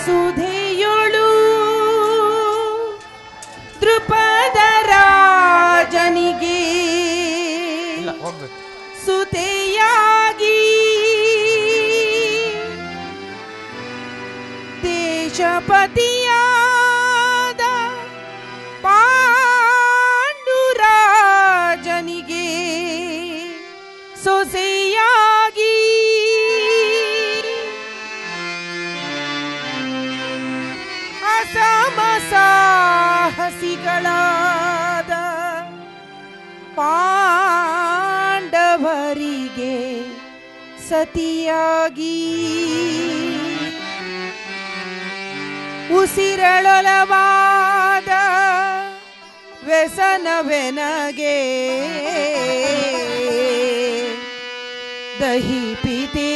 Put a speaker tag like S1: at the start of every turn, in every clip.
S1: ಸುಧೆಯೊಳು ದೃಪದ ರಾಜನಿಗೆ ಸುತೆಯಾಗಿ ದೇಶಪತಿಯಾದ ಪಾಂಡುರಾಜನಿಗೆ ಸೊಸೆಯಾಗಿ ಅಸಮಸಾಹಸಿಗಳಾದ ಪಾಂಡವರಿಗೆ ಸತಿಯಾಗಿ ಉಸಿರಳೊಲವಾದ ವ್ಯಸನವೆನಗೆ ದಹಿಪಿತೆ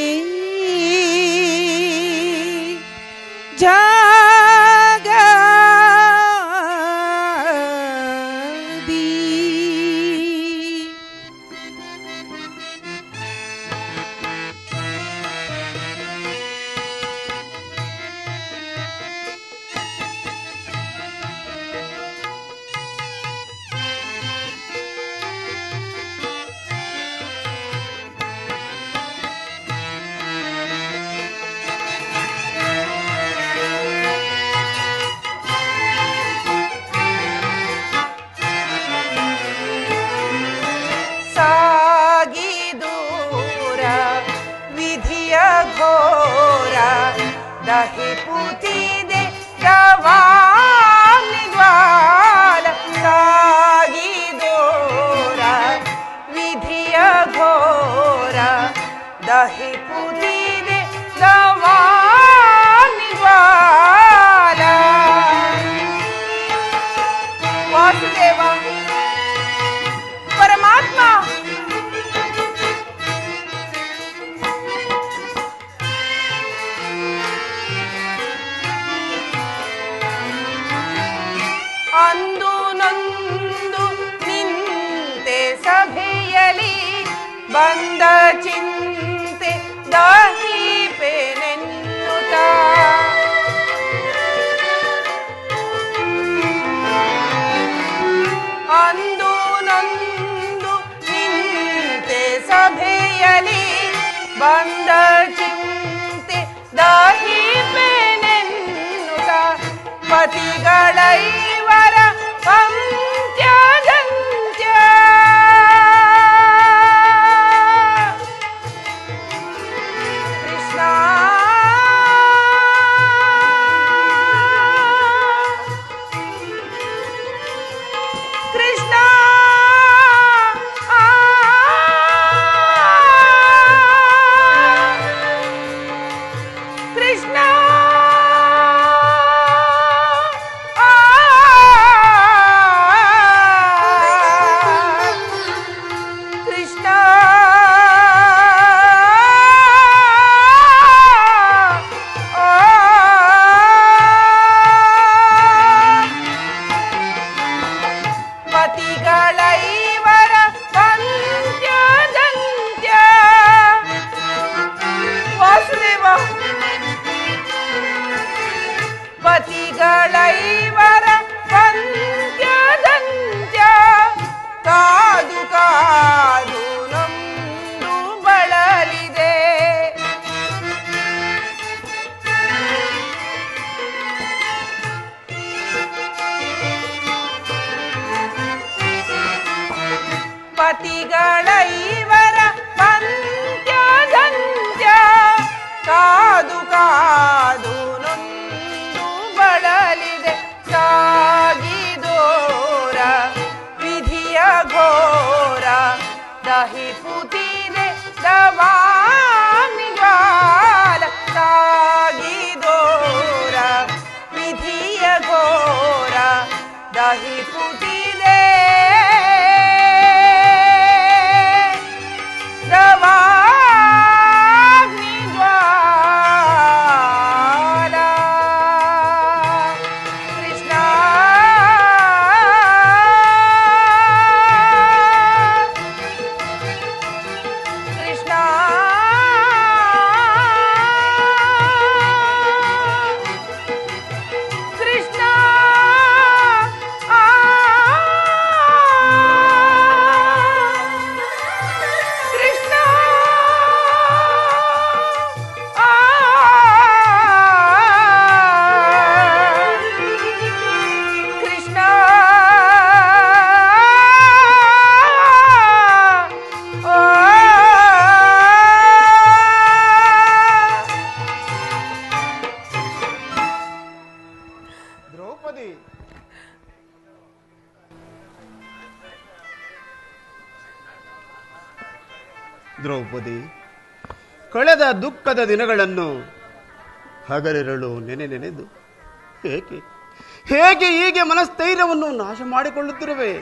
S1: ಘೋರ ದಹಿಪುತಿದೆ ದವಾನಿದ್ವಾಲ ಸಾಗಿ ದೂರ ವಿಧಿಯ ಘೋರ ದಹಿಪುತಿದೆ ದವಾನಿದ್ವಾಲ ವಾಸುದೇವ ಪರಮಾತ್ಮ ಅಂದು ನೊಂದು ನಿಂತೆ ಸಭೆಯಲಿ ಬಂದ ಚಿಂತೆ ದಹಿಪೆನೆನ್ನುತ್ತ ಅಂದು ನೊಂದು ನಿಂತೆ ಸಭೆಯಲಿ ಬಂದ ಚಿಂತೆ ದಹಿಪೆನೆನ್ನುತ್ತ ಪತಿಗಳೈ ಪಂಚದಂತ್ಯ ಕೃಷ್ಣ ಕೃಷ್ಣ ಕೃಷ್ಣ ಪತಿಗಳೈವರ ಪಂಚದಂತ್ಯ ವಾಸುದೇವ ಪತಿಗಳೈವರ ಪಂಚದಂತ್ಯ ಕಾದು ಕಾದು ನೊಂದು ಬಳಲಿದೆ ಪತಿಗಳೈವರ ಪಂಚದಂತ್ಯ ಕಾದು ಕಾದು ನೊಂದು ಬಳಲಿದೆ ಸಾಗಿದೋರ ವಿಧಿಯ ಘೋರ ದಹಿಪುತಿದೆ ದವಾನಿಗಾಲ ಸಾಗಿದೋರ ವಿಧಿಯ ಘೋರ ದಹಿಪುತಿದೆ ಕೃಷ್ಣ
S2: ದ್ರೌಪದಿ, ಕಳೆದ ದುಃಖದ ದಿನಗಳನ್ನು ಹಗಲಿರಳು ನೆನೆದು ಹೇಗೆ ಹೇಗೆ ಹೀಗೆ ಮನಸ್ಥೈರ್ಯವನ್ನು ನಾಶ ಮಾಡಿಕೊಳ್ಳುತ್ತಿರುವೆ?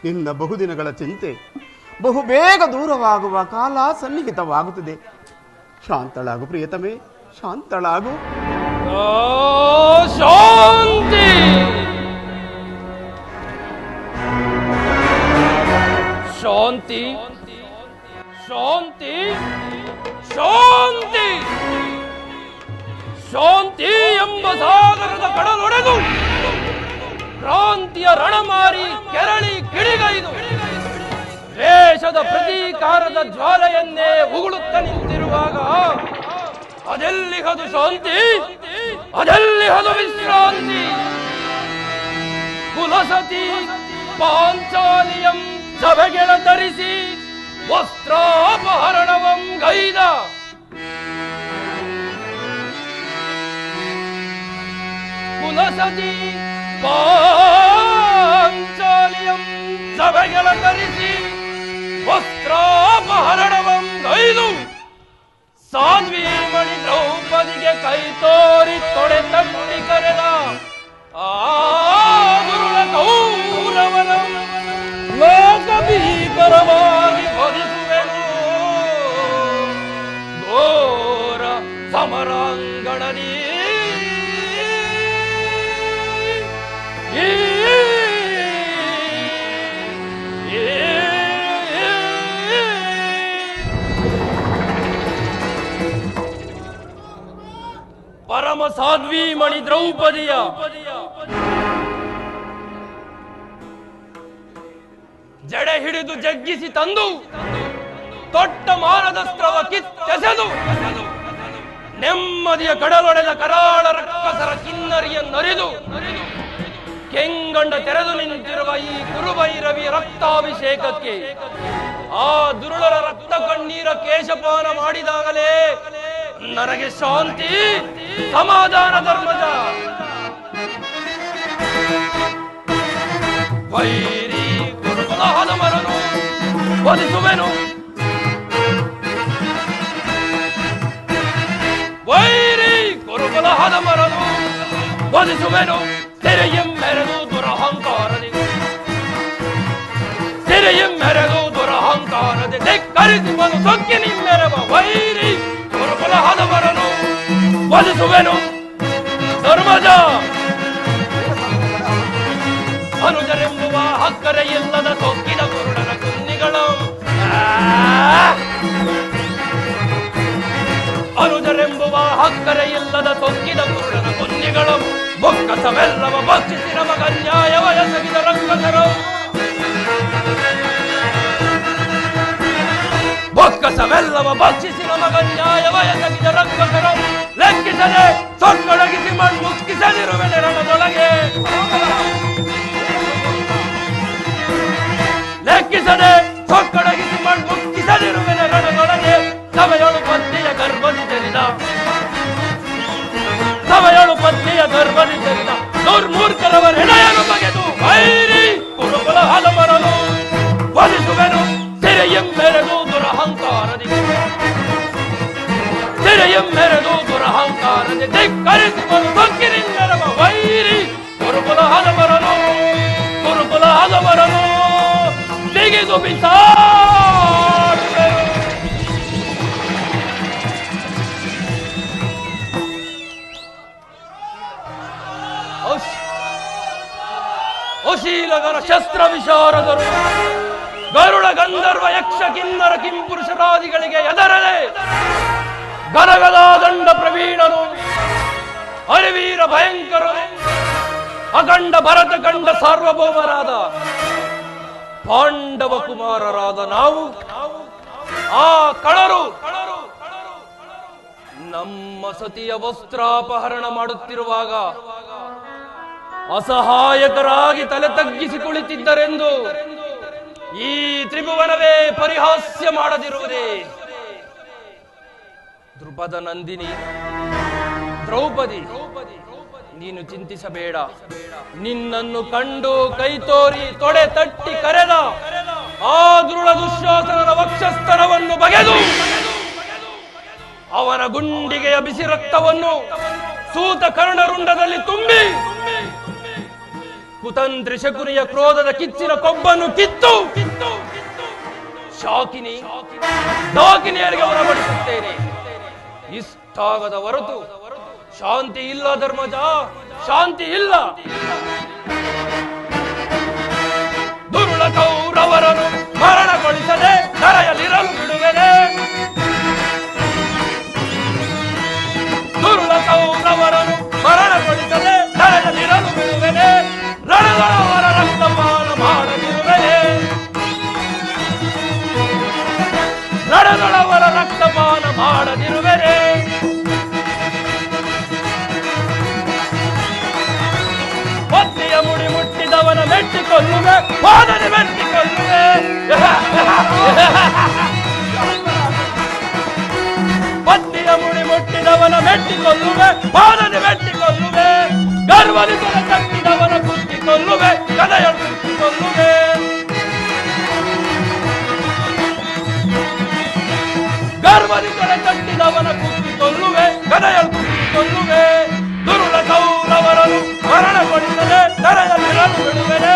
S2: ನಿನ್ನ ಬಹುದಿನಗಳ ಚಿಂತೆ ಬಹುಬೇಗ ದೂರವಾಗುವ ಕಾಲ ಸನ್ನಿಹಿತವಾಗುತ್ತಿದೆ. ಶಾಂತಳಾಗು ಪ್ರಿಯತಮೆ, ಶಾಂತಳಾಗು.
S3: ಶಾಂತಿ ಶಾಂತಿ ಶಾಂತಿ ಶಾಂತಿ ಶಾಂತಿ ಎಂಬ ಸಾಗರದ ಕಡಲೊಡೆದು ಕ್ರಾಂತಿಯ ರಣಮಾರಿ ಕೆರಳಿ ಕಿಡಿಗೈದು ದೇಶದ ಪ್ರತೀಕಾರದ ಜ್ವಾಲೆಯನ್ನೇ ಉಗುಳುತ್ತ ನಿಂತಿರುವಾಗ ಅದೆಲ್ಲಿಹದು ಶಾಂತಿ, ಅದೆಲ್ಲಿಹದು ವಿಶ್ರಾಂತಿ? ಕುಲಸತಿ ಪಾಂಚಾಲಿಯಂ ಸಭೆಗಳ ಧರಿಸಿ ವಸ್ತ್ರಾಪಹರಣವಂ ಗೈದ ಕುಲಸತಿ ಪಾಂಚಾಲಿಯಂ ಸಭೆಗಳ ಧರಿಸಿ ವಸ್ತ್ರಾಪಹರಣವಂ ಗೈದು ಸಾಧ್ವೀಮಣಿ ದ್ರೌಪದಿಗೆ ಕೈ ತೋರಿ ತೊಡೆ ತಟ್ಟಿ ಕರೆದ ಆ ಗುರುಳ ಕೌರವನ ಲೋಕಭೀಕರವಾಗಿ ವಧಿಸುವೆನು. ಘೋರ ಸಮರಾಂಗಣದಿ ಪರಮ ಸಾಧ್ವೀಮಣಿ ದ್ರೌಪದಿಯ ಜಡೆ ಹಿಡಿದು ಜಗ್ಗಿಸಿ ತಂದು ತೊಟ್ಟ ಮಾನದಸ್ತ್ರವ ಕಿತ್ತೆಸೆದು ನೆಮ್ಮದಿಯ ಕಡಲೊಡೆದ ಕರಾಳ ರಕ್ಕಸರ ಕಿನ್ನರಿಯನ್ನರಿದು ಕೆಂಗಂಡ ತೆರೆದು ನಿಂತಿರುವ ಈ ಕುರುಭೈರವಿಯ ರಕ್ತಾಭಿಷೇಕಕ್ಕೆ ಆ ದುರುಳರ ರಕ್ತ ಕಣ್ಣೀರ ಕೇಶಪಾನ ಮಾಡಿದಾಗಲೇ ನನಗೆ ಶಾಂತಿ, ಸಮಾಧಾನ. ಧರ್ಮಜ ವೈರಿ ಗುರುಕುಲ ಹದಮರನು ವಧಿಸುವೆನು, ವೈರಿ ಗುರುಕುಲ ಹದಮರನು ವಧಿಸುವೆನು. ತೆರೆಯಂ ಮೆರೆದು ದುರಹಂಕಾರದಿ, ತೆರೆಯಂ ಮೆರೆದು ದುರಹಂಕಾರದಿ ಧಿಕ್ಕರಿಸುವನು ಸೊಕ್ಕಿ ನಿಮ್ಮೆರವ ವೈರಿ ಗುರುಕುಲ ಹದಮರನು ವಧಿಸುವೆನು. ಧರ್ಮಜ ಅನುಜರೆಂಬುವ ಹಕ್ಕರೆ ಇಲ್ಲದ ಸೊಕ್ಕಿದ ಕುರುಡನ ಕುನ್ನಿಗಳು, ಅನುಜರೆಂಬುವ ಹಕ್ಕರೆ ಇಲ್ಲದ ಸೊಕ್ಕಿದ ಕುರುಡನ ಕುನ್ನಿಗಳು ಬೊಕ್ಕಸವೆಲ್ಲವ ಭಕ್ಷಿಸಿ ನಮಗ ನ್ಯಾಯವ ಎಸಗಿದ ರಕ್ಕಸರು, ಬೊಕ್ಕಸವೆಲ್ಲವ ಭಕ್ಷಿಸಿ ನಮಗ ನ್ಯಾಯವ ಎಸಗಿದ ರಕ್ಕಸರು ಲೆಕ್ಕಿಸದೆ ಸೊಕ್ಕಡಗಿಸಿ ಮಣ್ಣು ಮುಕ್ಕಿಸದಿರುವೆನೆ ರಣದೊಳಗೆ, ಲೆಕ್ಕಿಸದೆ ಸೊಕ್ಕಡಗಿಸಿ ಮಣ್ಣು ಮುಕ್ಕಿಸದಿರುವೆನೆ ರಣದೊಳಗೆ. ಸಭೆಯೊಳು ಪತ್ನಿಯ ಗರ್ಭದಿ ಜನಿದ, ಸಭೆಯೊಳು ಪತ್ನಿಯ ಗರ್ಭದಿ ಜನಿದ ದುರ್ಮೂರ್ಖರವರ ಹೃದಯನು ಬಗೆದು ವೈರಿ ಕುರುಕುಲ ಹದಮರನು ವಧಿಸುವೆನು. ತೆರೆಯಂ ಮೆರೆದು ದುರಹಂಕಾರದಿ, ತೆರೆಯಂ ಮೆರೆದು ದುರಹಂಕಾರದಿ ಧಿಕ್ಕರಿಸುವನು ಸೊಕ್ಕಿನಿಂದರವ ವೈರಿ ಕುರುಕುಲ ಹದಮರನು, ಕುರುಕುಲ ಹದಮರನು ತೆಗೆದು ಬಿಸಾಡುವೆನು. ಅಶೀಲಗರ ಶಸ್ತ್ರ ವಿಶಾರದರು ಗರುಡ ಗಂಧರ್ವ ಯಕ್ಷ ಕಿನ್ನರ ಕಿಂಪುರುಷರಾದಿಗಳಿಗೆ ಎದರದೆ ಗರಗದಾದಂಡ ಪ್ರವೀಣರು ಹರಿವೀರ ಭಯಂಕರರು ಅಖಂಡ ಭರತ ಕಂಡ ಸಾರ್ವಭೌಮರಾದ ಪಾಂಡವ ಕುಮಾರರಾದ ನಾವು ಆ ಕಳರು ನಮ್ಮ ಸತಿಯ ವಸ್ತ್ರಾಪಹರಣ ಮಾಡುತ್ತಿರುವಾಗ ಅಸಹಾಯಕರಾಗಿ ತಲೆ ತಗ್ಗಿಸಿ ಕುಳಿತಿದ್ದರೆಂದು ಈ ತ್ರಿಭುವನವೇ ಪರಿಹಾಸ್ಯ ಮಾಡದಿರುವುದೇ? ದೃಪದ ನಂದಿನಿ, ದ್ರೌಪದಿ, ನೀನು ಚಿಂತಿಸಬೇಡ. ನಿನ್ನನ್ನು ಕಂಡು ಕೈ ತೋರಿ ತೊಡೆ ತಟ್ಟಿ ಕರೆದ ಆ ದುರುಳ ದುಶ್ಯಾಸನನ ವಕ್ಷಸ್ಥರವನ್ನು ಬಗೆದು ಅವನ ಗುಂಡಿಗೆಯ ಬಿಸಿ ರಕ್ತವನ್ನು ಸೂತ ಕರ್ಣರುಂಡದಲ್ಲಿ ತುಂಬಿ ಕುತಂತ್ರಿ ಶಕುನಿಯ ಕ್ರೋಧದ ಕಿಚ್ಚಿನ ಕೊಬ್ಬನ್ನು ಕಿತ್ತು ಶಾಕಿನಿಯರಿಗೆ ಹೊರಬಡಿಸುತ್ತೇನೆ. ಇಷ್ಟಾಗದ ಹೊರತು ಶಾಂತಿ ಇಲ್ಲ ಧರ್ಮಜ, ಶಾಂತಿ ಇಲ್ಲ. ದುರುಳ ಕೌರವರನ್ನು ಮರಣಗೊಳಿಸದೆ ಧರೆಯಲ್ಲಿರಲು ಬಿಡುವೆನೆ. ದುರುಳ ಕೌರವರನ್ನು ಮರಣಗೊಳಿಸದೆ ಧರೆಯಲ್ಲಿರಲು ಬಿಡುವೆನೆ. ರಣಗಳವರ ರಕ್ತಪಾನ ಮಾಡದಿರುವೆನೆ. ರಣಗಳವರ ರಕ್ತಪಾನ ಮಾಡದಿರುವೆನೆ. ಹೊತ್ತಿಯ ಮುಡಿ ಮುಟ್ಟಿದವನ ಮೆಟ್ಟಿಕೊಳ್ಳುವೆ, ಪಾದನೆ ಮೆಟ್ಟಿಕೊಳ್ಳುವೆ. ಹೊತ್ತಿಯ ಮುಡಿ ಮುಟ್ಟಿದವನ ಮೆಟ್ಟಿಕೊಳ್ಳುವೆ, ಪಾದನೆ ಮೆಟ್ಟಿಕೊಳ್ಳುವೆ. ಗರ್ವದಿ ತಲೆ ತಟ್ಟಿದವನ ಕುತ್ತಿಕೊಳ್ಳುವೆ, ಕದೆಯ ಕುತ್ತಿಕೊಳ್ಳುವೆ. ಗರ್ವದಿ ತಲೆ ತಟ್ಟಿದವನ ಕುತ್ತಿಕೊಳ್ಳುವೆ, ಕದೆಯ ಕುತ್ತಿಕೊಳ್ಳುವೆ. ದುರುಳ ಕೌರವರನ್ನು ಮರಣಗೊಳಿಸದೆ ಧರೆಯಲ್ಲಿರಲು ಬಿಡುವೆನೆ.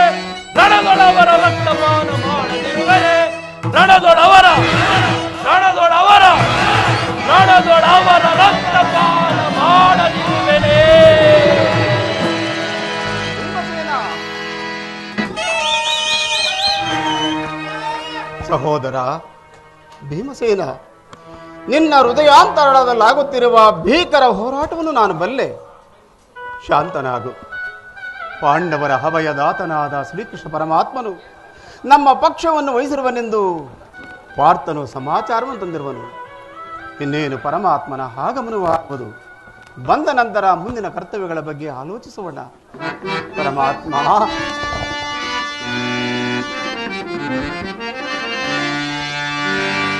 S3: ರಣದೊಳವರ ರಕ್ತಪಾನ ಮಾಡದಿರುವೆನೆ. ರಣದೊಳವರ ರಕ್ತಪಾನ ಮಾಡದಿರುವೆನೆ.
S2: ಸಹೋದರ ಭೀಮಸೇನ, ನಿನ್ನ ಹೃದಯಾಂತರದಲ್ಲಾಗುತ್ತಿರುವ ಭೀಕರ ಹೋರಾಟವನ್ನು ನಾನು ಬಲ್ಲೆ. ಶಾಂತನಾಗು. ಪಾಂಡವರ ಅಭಯದಾತನಾದ ಶ್ರೀಕೃಷ್ಣ ಪರಮಾತ್ಮನು ನಮ್ಮ ಪಕ್ಷವನ್ನು ವಹಿಸಿರುವನೆಂದು ಪಾರ್ಥನು ಸಮಾಚಾರವನ್ನು ತಂದಿರುವನು. ಇನ್ನೇನು ಪರಮಾತ್ಮನ ಆಗಮನವಾಗುವುದು. ಬಂದ ನಂತರ ಮುಂದಿನ ಕರ್ತವ್ಯಗಳ ಬಗ್ಗೆ ಆಲೋಚಿಸೋಣ. ಪರಮಾತ್ಮ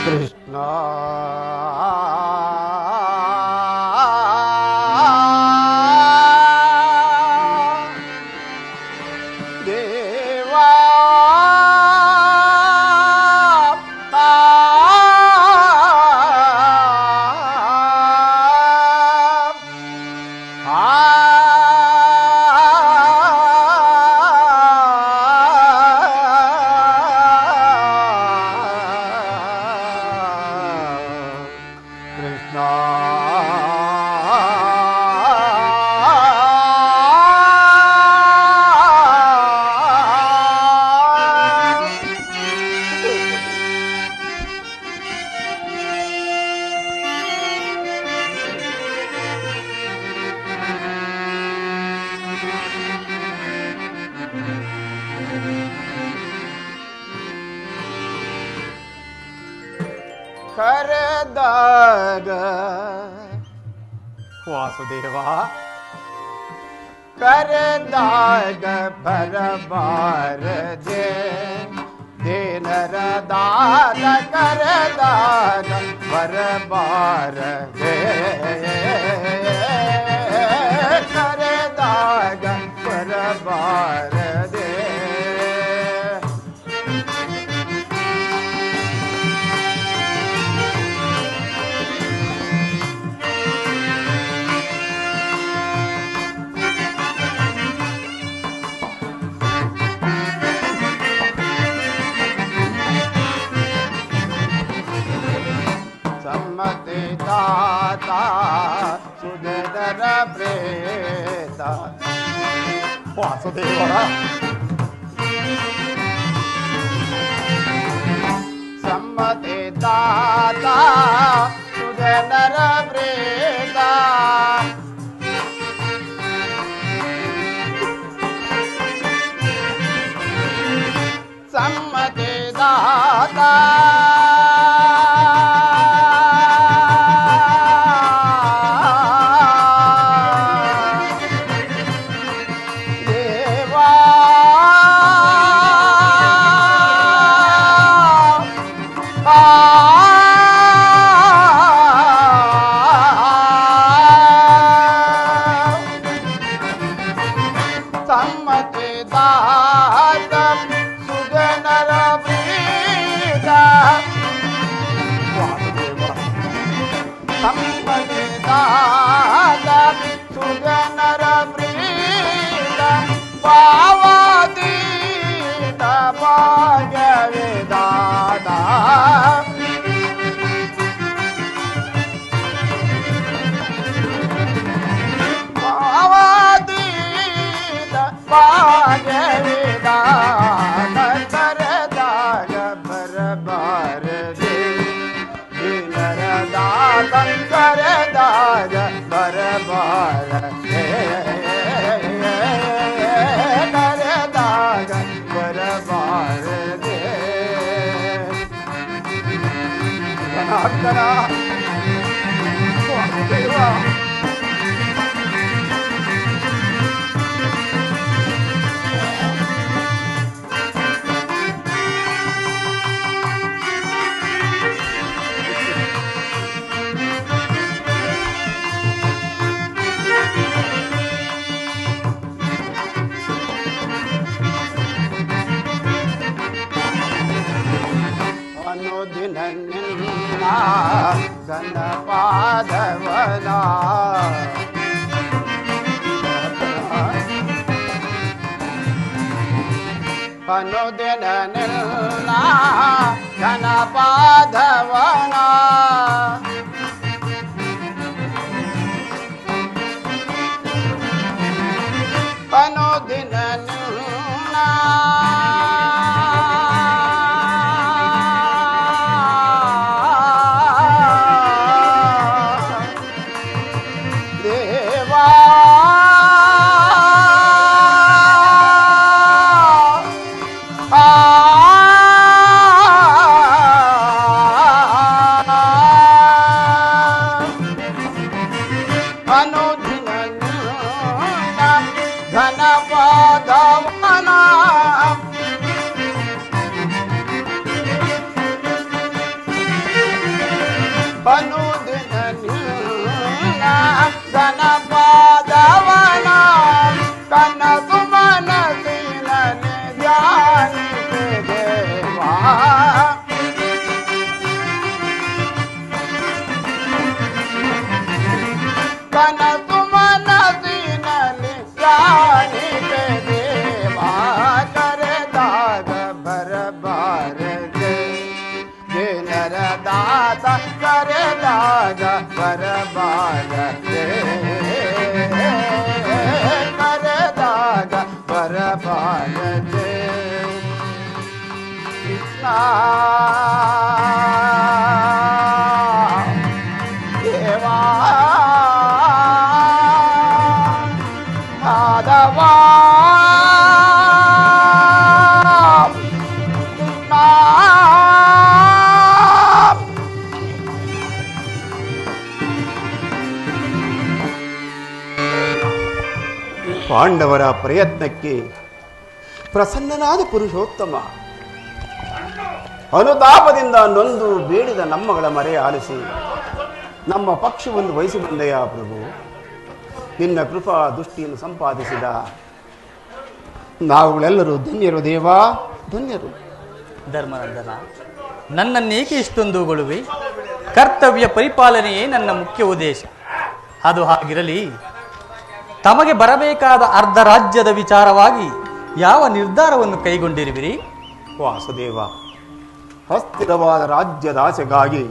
S2: ಕೃಷ್ಣ ದೇವಾ ಕರೆದಾಗ ವಾಸುದೇವ ಕರೆದಾಗ ಬರಬಾರದೆ ದೇನರ ದಾದ ಕರೆದಾಗ ಬರಬಾರದೆ ಕರೆದಾಗ ಬರಬಾರದೆ दाता सुधर प्रेत वासुदेव सम्मते दाता सुधर प्रेत सम्मते दाता सम्मते दात सुगनर प्रिय ಸಂಪದಿದಾತ ಸುಜನರ ಪ್ರೀತ ಪಾವತೀತ ಭಾಗ್ಯವಿದಾತ ಪಾವತೀತ ಭಾಗ್ಯವಿದಾತ ಕರೆದಾಗ ಬರಬಾರದೆ ದಿನರದಾತ ಕರೆದಾಗ ಬರಬಾರದೆ ಕರೆದಾಗ ಬರಬಾರದೆ ಜನಾರ್ದನ ದೇವ ಅನುದಿನ ನಿನ್ನ ಗಣಪಾದವನ ಅನುದಿನ ನಿನ್ನ ಗಣಪಾದವನ ಅನುದಿನ ನಿನ್ನ ಅನುದಿನ ಘನಪಾದವನ ಅನುದಿನ ಘನಪಾದವನ ಕನಸು ಮನಸ್ಸಿನಲ್ಲಿ ಧ್ಯಾನಿಸೆ ದೇವಾ ಕನಸು ಮನಸ್ಸಿನಲ್ಲಿ ಧ್ಯಾನಿಸೆ ದೇವಾ ಕರೆದಾಗ ಬರಬಾರದೆ ಜನರದಾತ ಕರೆದಾಗ ಬರಬಾರದೆ ಕರೆದಾಗ ಬರಬಾರದೆ ಕೃಷ್ಣ ದೇವಾ ಮಾಧವ ಪಾಂಡವರ ಪ್ರಯತ್ನಕ್ಕೆ ಪ್ರಸನ್ನನಾದ ಪುರುಷೋತ್ತಮ ಅನುತಾಪದಿಂದ ನೊಂದು ಬೇಡಿದ ನಮ್ಮಗಳ ಮರೆ ಆಲಿಸಿ ನಮ್ಮ ಪಕ್ಷವನ್ನು ವಹಿಸಿ ಬಂದೆಯ ಪ್ರಭು. ನಿನ್ನ ಕೃಪಾ ದೃಷ್ಟಿಯನ್ನು ಸಂಪಾದಿಸಿದ ನಾವುಗಳೆಲ್ಲರೂ ಧನ್ಯರು ದೇವಾ, ಧನ್ಯರು.
S4: ಧರ್ಮನಂದನ, ನನ್ನನ್ನೇಕೆ ಇಷ್ಟೊಂದು ಹೊಗಳುವೆ? ಕರ್ತವ್ಯ ಪರಿಪಾಲನೆಯೇ ನನ್ನ ಮುಖ್ಯ ಉದ್ದೇಶ. ಅದು ಹಾಗಿರಲಿ, ತಮಗೆ ಬರಬೇಕಾದ ಅರ್ಧ ರಾಜ್ಯದ ವಿಚಾರವಾಗಿ ಯಾವ ನಿರ್ಧಾರವನ್ನು ಕೈಗೊಂಡಿರುವಿರಿ?
S2: ವಾಸುದೇವ, ಅಸ್ಥಿರವಾದ ರಾಜ್ಯದ ಆಸೆಗಾಗಿ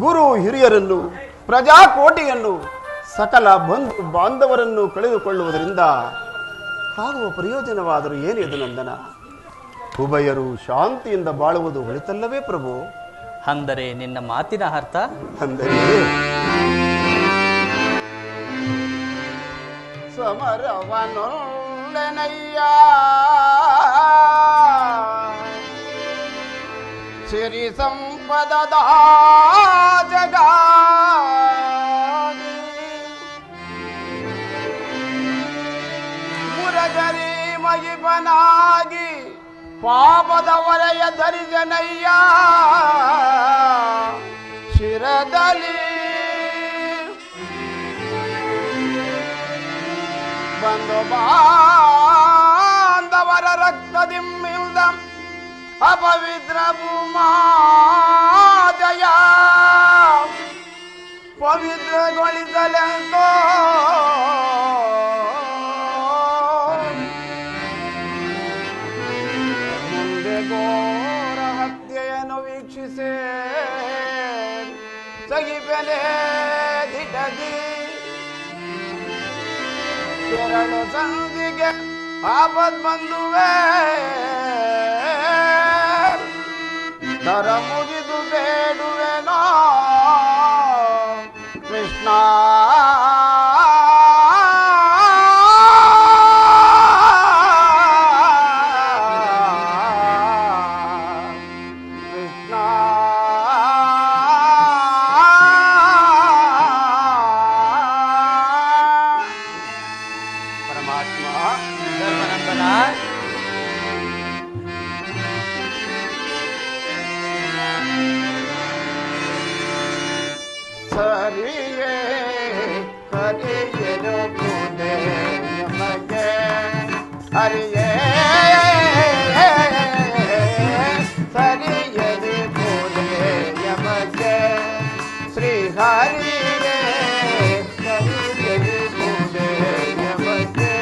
S2: ಗುರು ಹಿರಿಯರನ್ನು, ಪ್ರಜಾಕೋಟಿಯನ್ನು, ಸಕಲ ಬಂಧು ಬಾಂಧವರನ್ನು ಕಳೆದುಕೊಳ್ಳುವುದರಿಂದ ಆಗುವ ಪ್ರಯೋಜನವಾದರೂ ಏನಿದು ನಂದನ? ಉಭಯರು ಶಾಂತಿಯಿಂದ ಬಾಳುವುದು ಒಳಿತಲ್ಲವೇ ಪ್ರಭು?
S4: ಅಂದರೆ ನಿನ್ನ ಮಾತಿನ ಅರ್ಥ?
S2: ಅಂದರೆ ಸಮರವನೊಲ್ಲೆನಯ್ಯ ಸಿರಿ ಸಂಪದದ ಜಗ ಮುರಗರಿ ಮಗಿಬನಾಗಿ ಪಾಪದ ವಲಯ ಧರಿಜನಯ್ಯ ಶಿರದಲ್ಲಿ ಬಂದು ಬಾಂಧವರ ರಕ್ತದಿಮ್ಮಿಲ್ದ ಅಪವಿತ್ರ ಭೂಮಾ ಶಿಕ್ಷಿಸೆ ಸಗಿಬೆಲೆ ದಿಟದಿ ಎರಡು ಸಂಧಿಗೆ ಆಪತ್ ಬಂದುವೆ ನರ ಮುಗಿದು ಬೇಡುವೆನೋ ಕೃಷ್ಣ ಹರಿಯೇ ಹರಿಯಲು ಪುದೆ ನಮಗೆ ಹರಿಯೇ ಹರಿಯಲಿ ಪುದೆ ನಮಗೆ ಶ್ರೀ ಹರಿಯೇ ಹರಿಯಲಿ ಪುದೆ ನಮಗೆ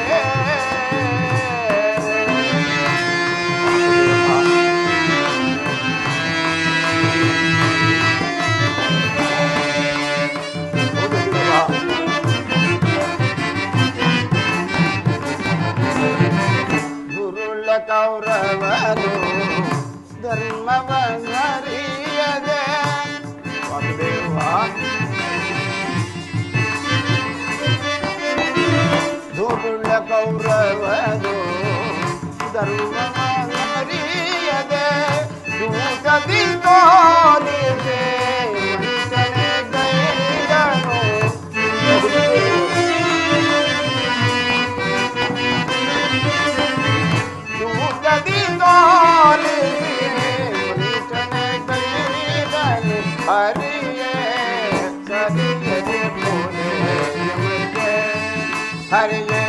S2: ಕೌರವನು ಧರ್ಮವನ್ನರಿಯದೆ ದುರುಳ ಕೌರವನು ಧರ್ಮವನ್ನರಿಯದೆ ದೂತದಿ ತೋರಿದೆ ವಂಚನೆ ಗೈದನು ಹರಿಯೇ ಸರಿಯದೆ ಪುದೆ ನಮಗೆ ಹರಿಯೇ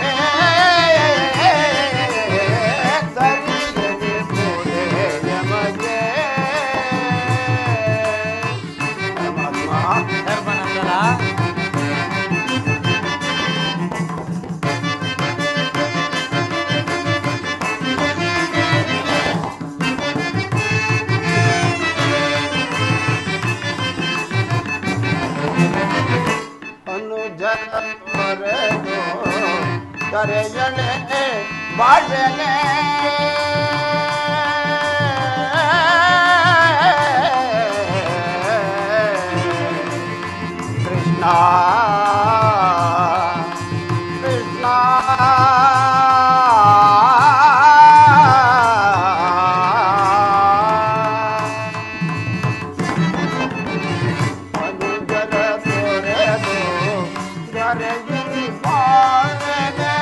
S2: ಸರಿಯದೆ ಪುದೆ ನಮಗೆ
S4: ಧರ್ಮನಂದನ
S2: ಕರೆಯಣೆ ಬಾಳ್ವೆನೆ ಕೃಷ್ಣ ಕೃಷ್ಣ ಅನುಜರ ತೊರೆದು ಕರೆಯಲಿ ಬಾಳ್ವೆನೆ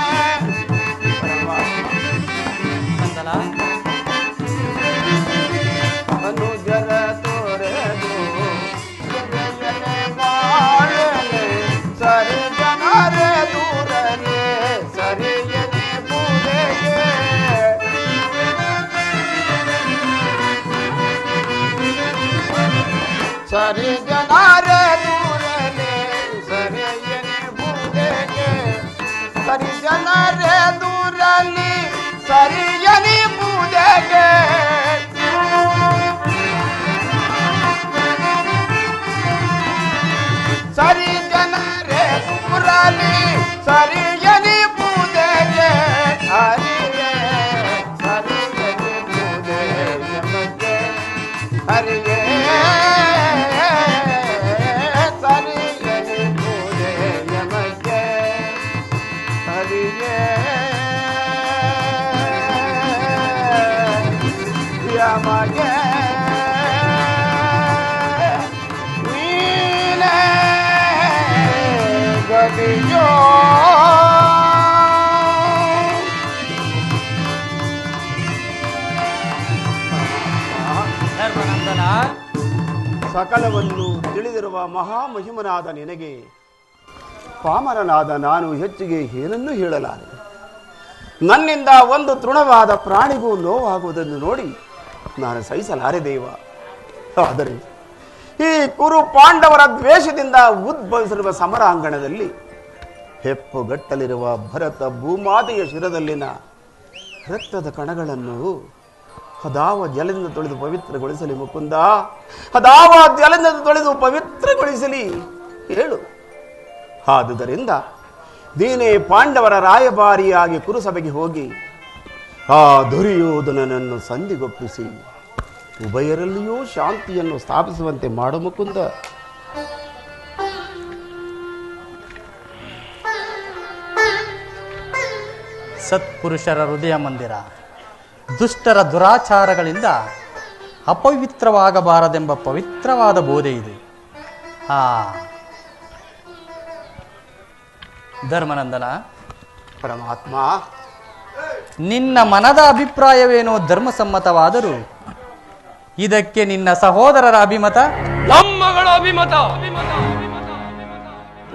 S2: ಅನುಜರ ತೊರೆದು ಸರಿಯನೆ ಬಾಳನೆ ಸರಿ ಜನರೇ ದೂರನೆ ಸರಿಯನೆ ಪೂರೆಗೆ ಸರಿ ಜನರೇ ದೂರನೆ ಸರಿಯನೆ ಪೂರೆಗೆ ಸರಿ ಜನರೇ ದೂರಲಿ ಸರಿಯನಿ ಪೂಜೆಗೆ ಸರಿ ಜನರೇ ದೂರಲಿ ಸರಿಯನಿ ಪೂಜೆಗೆ ಹರಿಯೇ ಸರಿಯನಿ ಪೂಜೆ ನಮಗೆ ಹರಿಯೇ ಸರಿಯನಿ ಪೂಜೆ ನಮಗೆ ಹರಿಯೇ ನಮಗೆ ನೀನೇ ಗತಿಯೋ
S4: ಧರ್ಮನಂದನ
S2: ಸಕಲವನ್ನು ತಿಳಿದಿರುವ ಮಹಾಮಹಿಮನಾದ ನಿನಗೆ ಪಾಮರನಾದ ನಾನು ಹೆಚ್ಚಿಗೆ ಏನನ್ನೂ ಹೇಳಲಾರೆ. ನನ್ನಿಂದ ಒಂದು ತೃಣವಾದ ಪ್ರಾಣಿಗೂ ನೋವಾಗುವುದನ್ನು ನೋಡಿ ನಾನು ಸಹಿಸಲಾರೆ ದೇವ. ಆದರೆ ಈ ಕುರು ಪಾಂಡವರ ದ್ವೇಷದಿಂದ ಉದ್ಭವಿಸಿರುವ ಸಮರಾಂಗಣದಲ್ಲಿ ಹೆಪ್ಪುಗಟ್ಟಲಿರುವ ಭರತ ಭೂಮಾತೆಯ ಶಿರದಲ್ಲಿನ ರಕ್ತದ ಕಣಗಳನ್ನು ಅದಾವ ಜಲದಿಂದ ತೊಳೆದು ಪವಿತ್ರಗೊಳಿಸಲಿ ಮುಕುಂದ, ಅದಾವ ಜಲದಿಂದ ತೊಳೆದು ಪವಿತ್ರಗೊಳಿಸಲಿ ಹೇಳು. ಆದುದರಿಂದ ನೀನೇ ಪಾಂಡವರ ರಾಯಭಾರಿಯಾಗಿ ಕುರುಸಭೆಗೆ ಹೋಗಿ ಆ ದುರ್ಯೋಧನನನ್ನು ಸಂಧಿಗೊಪ್ಪಿಸಿ ಉಭಯರಲ್ಲಿಯೂ ಶಾಂತಿಯನ್ನು ಸ್ಥಾಪಿಸುವಂತೆ ಮಾಡು ಮುಕುಂದ.
S4: ಸತ್ಪುರುಷರ ಹೃದಯ ಮಂದಿರ ದುಷ್ಟರ ದುರಾಚಾರಗಳಿಂದ ಅಪವಿತ್ರವಾಗಬಾರದೆಂಬ ಪವಿತ್ರವಾದ ಬೋಧೆ ಇದೆ. ಧರ್ಮನಂದನ,
S2: ಪರಮಾತ್ಮ,
S4: ನಿನ್ನ ಮನದ ಅಭಿಪ್ರಾಯವೇನೋ ಧರ್ಮಸಮ್ಮತವಾದರೂ ಇದಕ್ಕೆ ನಿನ್ನ ಸಹೋದರರ ಅಭಿಮತ,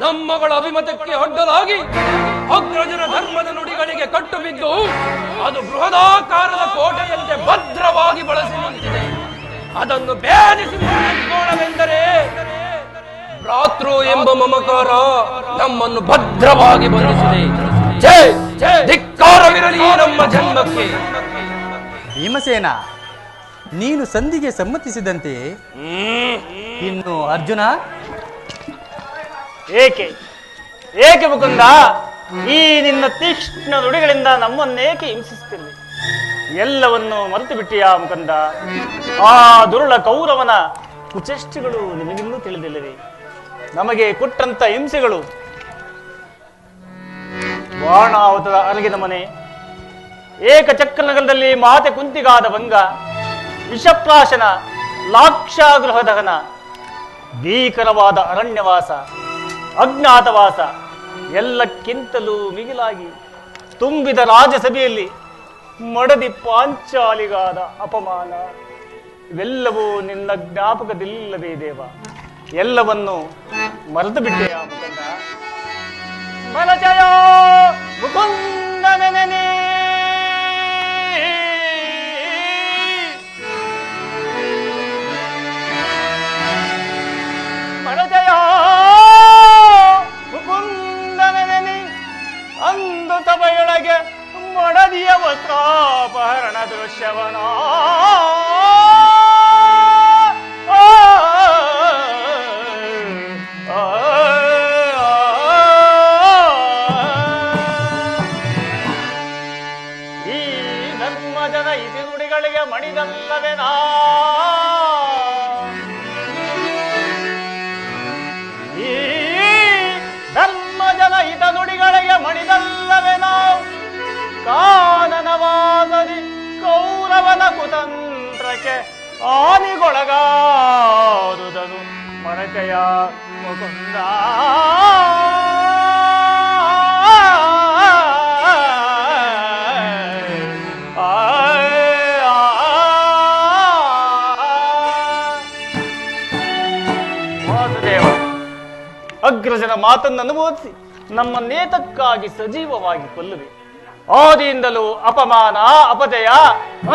S3: ನಮ್ಮಗಳ ಅಭಿಮತಕ್ಕೆ ಅಡ್ಡಲಾಗಿ ಅಗ್ರಜನ ಧರ್ಮದ ನುಡಿಗಳಿಗೆ ಕಟ್ಟು ಬಿದ್ದು ಅದು ಬೃಹದಾಕಾರದ ಕೋಟೆಯಂತೆ ಭದ್ರವಾಗಿ ಬಳಸಿ ನಿಂತಿದೆ. ಅದನ್ನು ಭೇದಿಸಿ ಮುನ್ನಡೆಸೋಣವೆಂದರೆ ಭ್ರಾತೃ ಎಂಬ ಮಮಕಾರ ನಮ್ಮನ್ನು ಭದ್ರವಾಗಿ ಬಂಧಿಸಿದೆ. ಧಿಕ್ಕಾರವಿರಲಿ ನಮ್ಮ ಜನ್ಮಕ್ಕೆ.
S4: ಭೀಮಸೇನ, ನೀನು ಸಂಧಿಗೆ ಸಮ್ಮತಿಸಿದಂತೆ ಇನ್ನು ಅರ್ಜುನ
S5: ಏಕೆ ಮುಕುಂದ, ಈ ನಿನ್ನ ತೀಕ್ಷ್ಣ ನುಡಿಗಳಿಂದ ನಮ್ಮನ್ನೇಕೆ ಹಿಂಸಿಸುತ್ತಿರುವೆ? ಎಲ್ಲವನ್ನು ಮರೆತು ಬಿಟ್ಟಿಯಾ ಮುಕುಂದ? ಆ ದುರುಳ ಕೌರವನ ಕುಚೇಷ್ಟೆಗಳು ನಿನಗಿನ್ನೂ ತಿಳಿದಿಲ್ಲವೇ? ನಮಗೆ ಕೊಟ್ಟಂತ ಹಿಂಸೆಗಳು, ಬಾಣಾವತದ ಅರಗಿನ ಮನೆ, ಏಕಚಕ್ರನಗರದಲ್ಲಿ ಮಾತೆ ಕುಂತಿಗಾದ ಭಂಗ, ವಿಷಪ್ರಾಶನ, ಲಾಕ್ಷಾಗೃಹ ದಹನ, ಭೀಕರವಾದ ಅರಣ್ಯವಾಸ, ಅಜ್ಞಾತವಾಸ, ಎಲ್ಲಕ್ಕಿಂತಲೂ ಮಿಗಿಲಾಗಿ ತುಂಬಿದ ರಾಜಸಭೆಯಲ್ಲಿ ಮಡದಿ ಪಾಂಚಾಲಿಗಾದ ಅಪಮಾನ, ಇವೆಲ್ಲವೂ ನಿನ್ನ ಜ್ಞಾಪಕದಿಲ್ಲವೇ ದೇವ? ಎಲ್ಲವನ್ನು ಮರೆತು ಬಿಟ್ಟೆಯಾ ಮುಕುಂದ? ಮನಜಯ ಮುಕುಂದನನೇ ಮನಜಯ ಮುಕುಂದನನೇ ಅಂದು ಸಭೆಯೊಳಗೆ ಮಡದಿಯ ವಸ್ತ್ರಾಪಹರಣ ದೃಶ್ಯವನ ಈ ಧರ್ಮಜನ ಇತಿ ನುಡಿಗಳಿಗೆ ಮಣಿದಲ್ಲವೆನಾ? ಈ ಧರ್ಮಜನ ಹಿತ ನುಡಿಗಳಿಗೆ ಮಣಿದಲ್ಲವೇ ನಾವು ಕಾನನವಾದದಿ ಕೌರವನ ಕುತಂತ್ರಕ್ಕೆ ಆನಿಗೊಳಗಾದುದನು ಮರತೆಯ ಮುಕುಂದ. ವಾಸುದೇವ, ಅಗ್ರಜನ ಮಾತನ್ನು ಅನುಮೋದಿಸಿ ನಮ್ಮ ನೇತಕ್ಕಾಗಿ ಸಜೀವವಾಗಿ ಕೊಲ್ಲುವೆ. ಆದಿಯಿಂದಲೂ ಅಪಮಾನ, ಅಪಜಯ,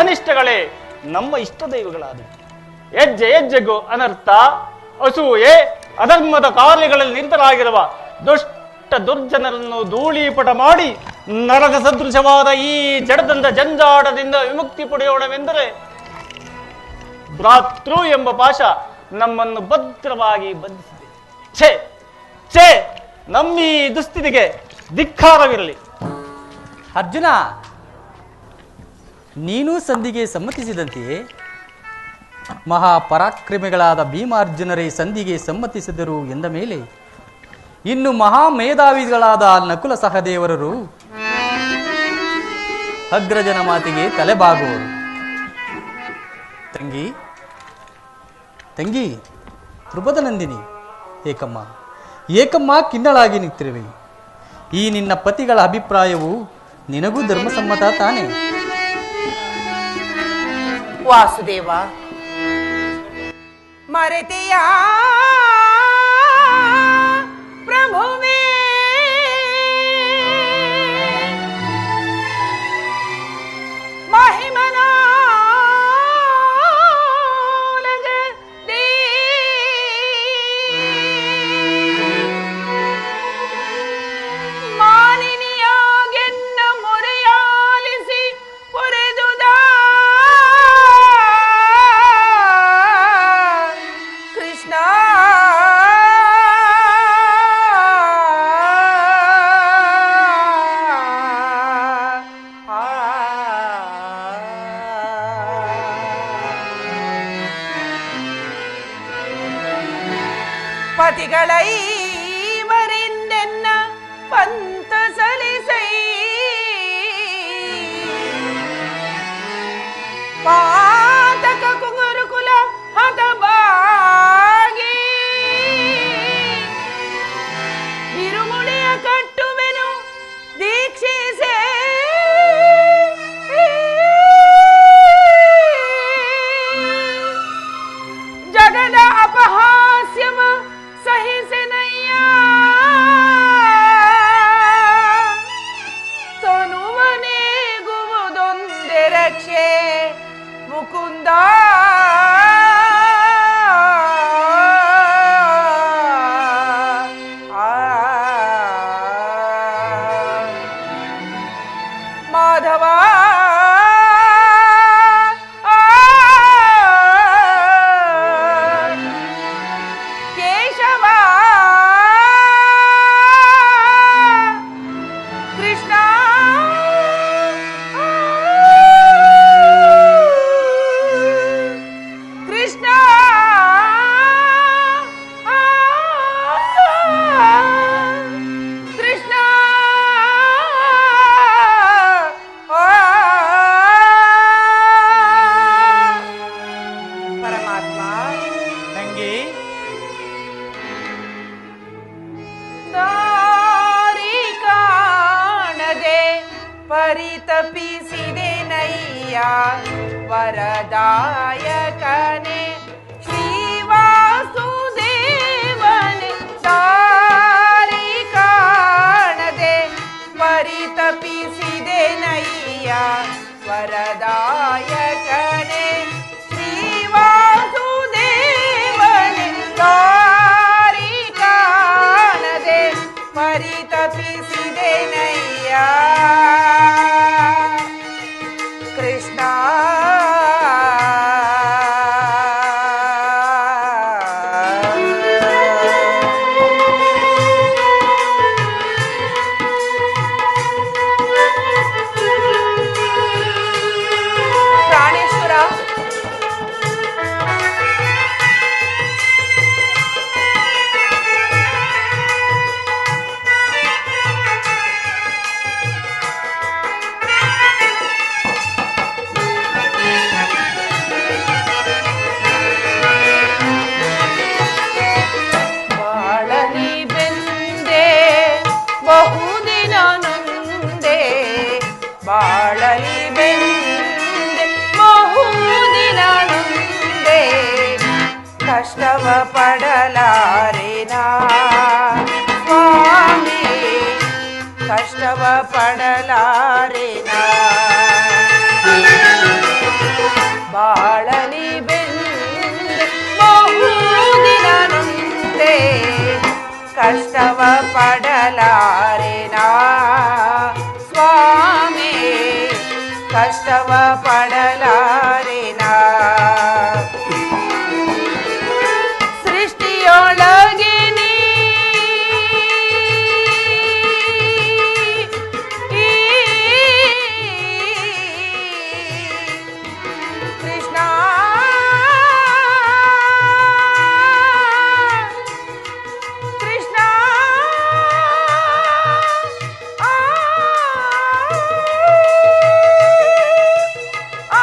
S5: ಅನಿಷ್ಟಗಳೇ ನಮ್ಮ ಇಷ್ಟ ದೈವಗಳಾದವು. ಹೆಜ್ಜೆ ಹೆಜ್ಜೆಗೂ ಅನರ್ಥ, ಅಸೂಯೆ, ಅಧರ್ಮದ ಕಾರ್ಯಗಳಲ್ಲಿ ನಿರತರಾಗಿರುವ ದುಷ್ಟ ದುರ್ಜನರನ್ನು ಧೂಳೀಪಟ ಮಾಡಿ ನರಕ ಸದೃಶವಾದ ಈ ಜಡದಂದ ಜಂಜಾಟದಿಂದ ವಿಮುಕ್ತಿ ಪಡೆಯೋಣವೆಂದರೆ ಭ್ರಾತೃ ಎಂಬ ಪಾಶ ನಮ್ಮನ್ನು ಭದ್ರವಾಗಿ ಬಂಧಿಸಿದೆ. ಛೇ ಛೇ, ನಮ್ಮೀ ದುಸ್ಥಿತಿಗೆ ಧಿಕ್ಕಾರವಿರಲಿ.
S4: ಅರ್ಜುನ, ನೀನೂ ಸಂಧಿಗೆ ಸಮ್ಮತಿಸಿದಂತೆಯೇ ಮಹಾಪರಾಕ್ರಮಿಗಳಾದ ಭೀಮಾರ್ಜುನರೇ ಸಂಧಿಗೆ ಸಮ್ಮತಿಸಿದರು ಎಂದ ಮೇಲೆ ಇನ್ನು ಮಹಾಮೇಧಾವಿಗಳಾದ ನಕುಲ ಸಹದೇವರರು ಅಗ್ರಜನ ಮಾತಿಗೆ ತಲೆಬಾಗುವರು. ತಂಗಿ ತಂಗಿ ಧ್ರುಪದನಂದಿನಿ, ಏಕಮ್ಮ ಕಿನ್ನಳಾಗಿ ನಿಂತಿರುವೆ. ಈ ನಿನ್ನ ಪತಿಗಳ ಅಭಿಪ್ರಾಯವು ನಿನಗೂ ಧರ್ಮಸಮ್ಮತ ತಾನೆ?
S1: ವಾಸುದೇವ, ಮರೆತೆಯ ಪ್ರಭುವೇ, ಮಹಿಮನ ಮಾನಿನಿಯಾಗೆನ್ನ ಮೊರೆಯಾಲಿಸಿ ಪೊರೆದುದ ಪತಿಗಳೈವರಿಂದೆನ್ನ ಪಂತ ಸಲಿಸೈ ಪಾತಕ ಕುಂಗುರುಕುಲ ಹತಬಾಗಿ ಬಿರುಮುಳಿಯ ಕಟ್ಟುವೆನು ದೀಕ್ಷಿಸೆ ಜಗದ ಅಪಹಾಸ್ಯಮ ಸಹಿಸೆನಯ್ಯ ತನುವನೇಗುವುದೊಂದೆ ರಕ್ಷೆ ಮುಕುಂದ ಮಾಧವ ಕೇಶವ ಕೃಷ್ಣ ಕೃಷ್ಣ ಕೃಷ್ಣ ಪರಮಾತ್ಮ
S4: ತಂಗಿ,
S1: ದಾರಿ ಕಾಣದೆ ಪರಿತಪಿಸಿದೆ ನಯ್ಯ ವರದಾಯಕನೆ ಶ್ರೀವಾಸುದೇವನೆ ದಾರಿ ಕಾಣದೆ ಪರಿತಪಿಸಿದೆ ನಯ್ಯ ವರದಾಯಕನೆ ಶ್ರೀವಾಸುದೇವನೆ ದಾರಿ ಕಾಣದೆ ಪರಿತಪಿಸಿದೆ ನಯ್ಯ ಕೃಷ್ಣ ಪ್ರಾಣೇಶ್ವರ ಬಾಳಲಿ ಬೆಂದೆ ಬಹುದಿನ ನೊಂದೆ ಬಾಳಲಿ ಬೆಂದೆ ಬಹುದಿನ ನೊಂದೆ ಕಷ್ಟವ ಪಡಲಾರೆನ ಸ್ವಾಮಿ ಕಷ್ಟವ ಪಡಲಾರೆನ ಬಾಳಲಿ ಬೆಂದೆ ಬಹುದಿನ ನೊಂದೆ ಕಷ್ಟವ ಪಡಲಾರೆನ ಸ್ವಾಮಿ ಕಷ್ಟವ ಪಡಲಾರೆನ ಸೃಷ್ಟಿಯೊಳಗೆ ನೀ ಕೃಷ್ಣ ಕೃಷ್ಣ ಆ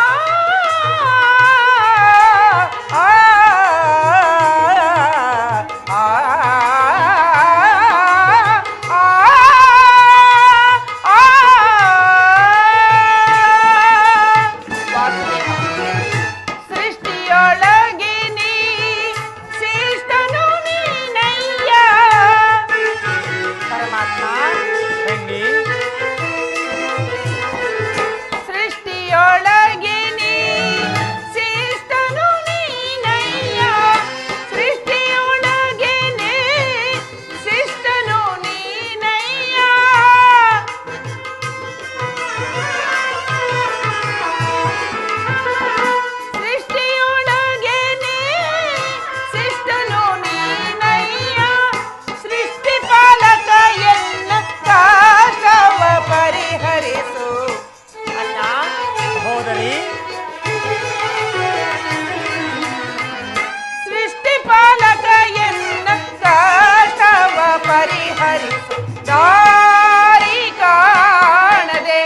S1: ಪರಿಹರಿಸು ದಾರಿ ಕಾಣದೆ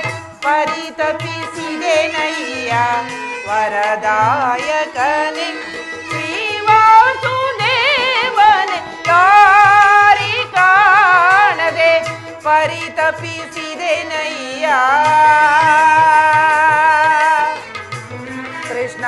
S1: ಪರಿತಪಿಸಿದೆ ನಯ್ಯ ವರದಾಯಕನೆ ಶ್ರೀವಾಸುದೇವನೆ ದಾರಿ ಕಾಣದೆ ಪರಿತಪಿಸಿದೆ ನಯ್ಯ ಕೃಷ್ಣ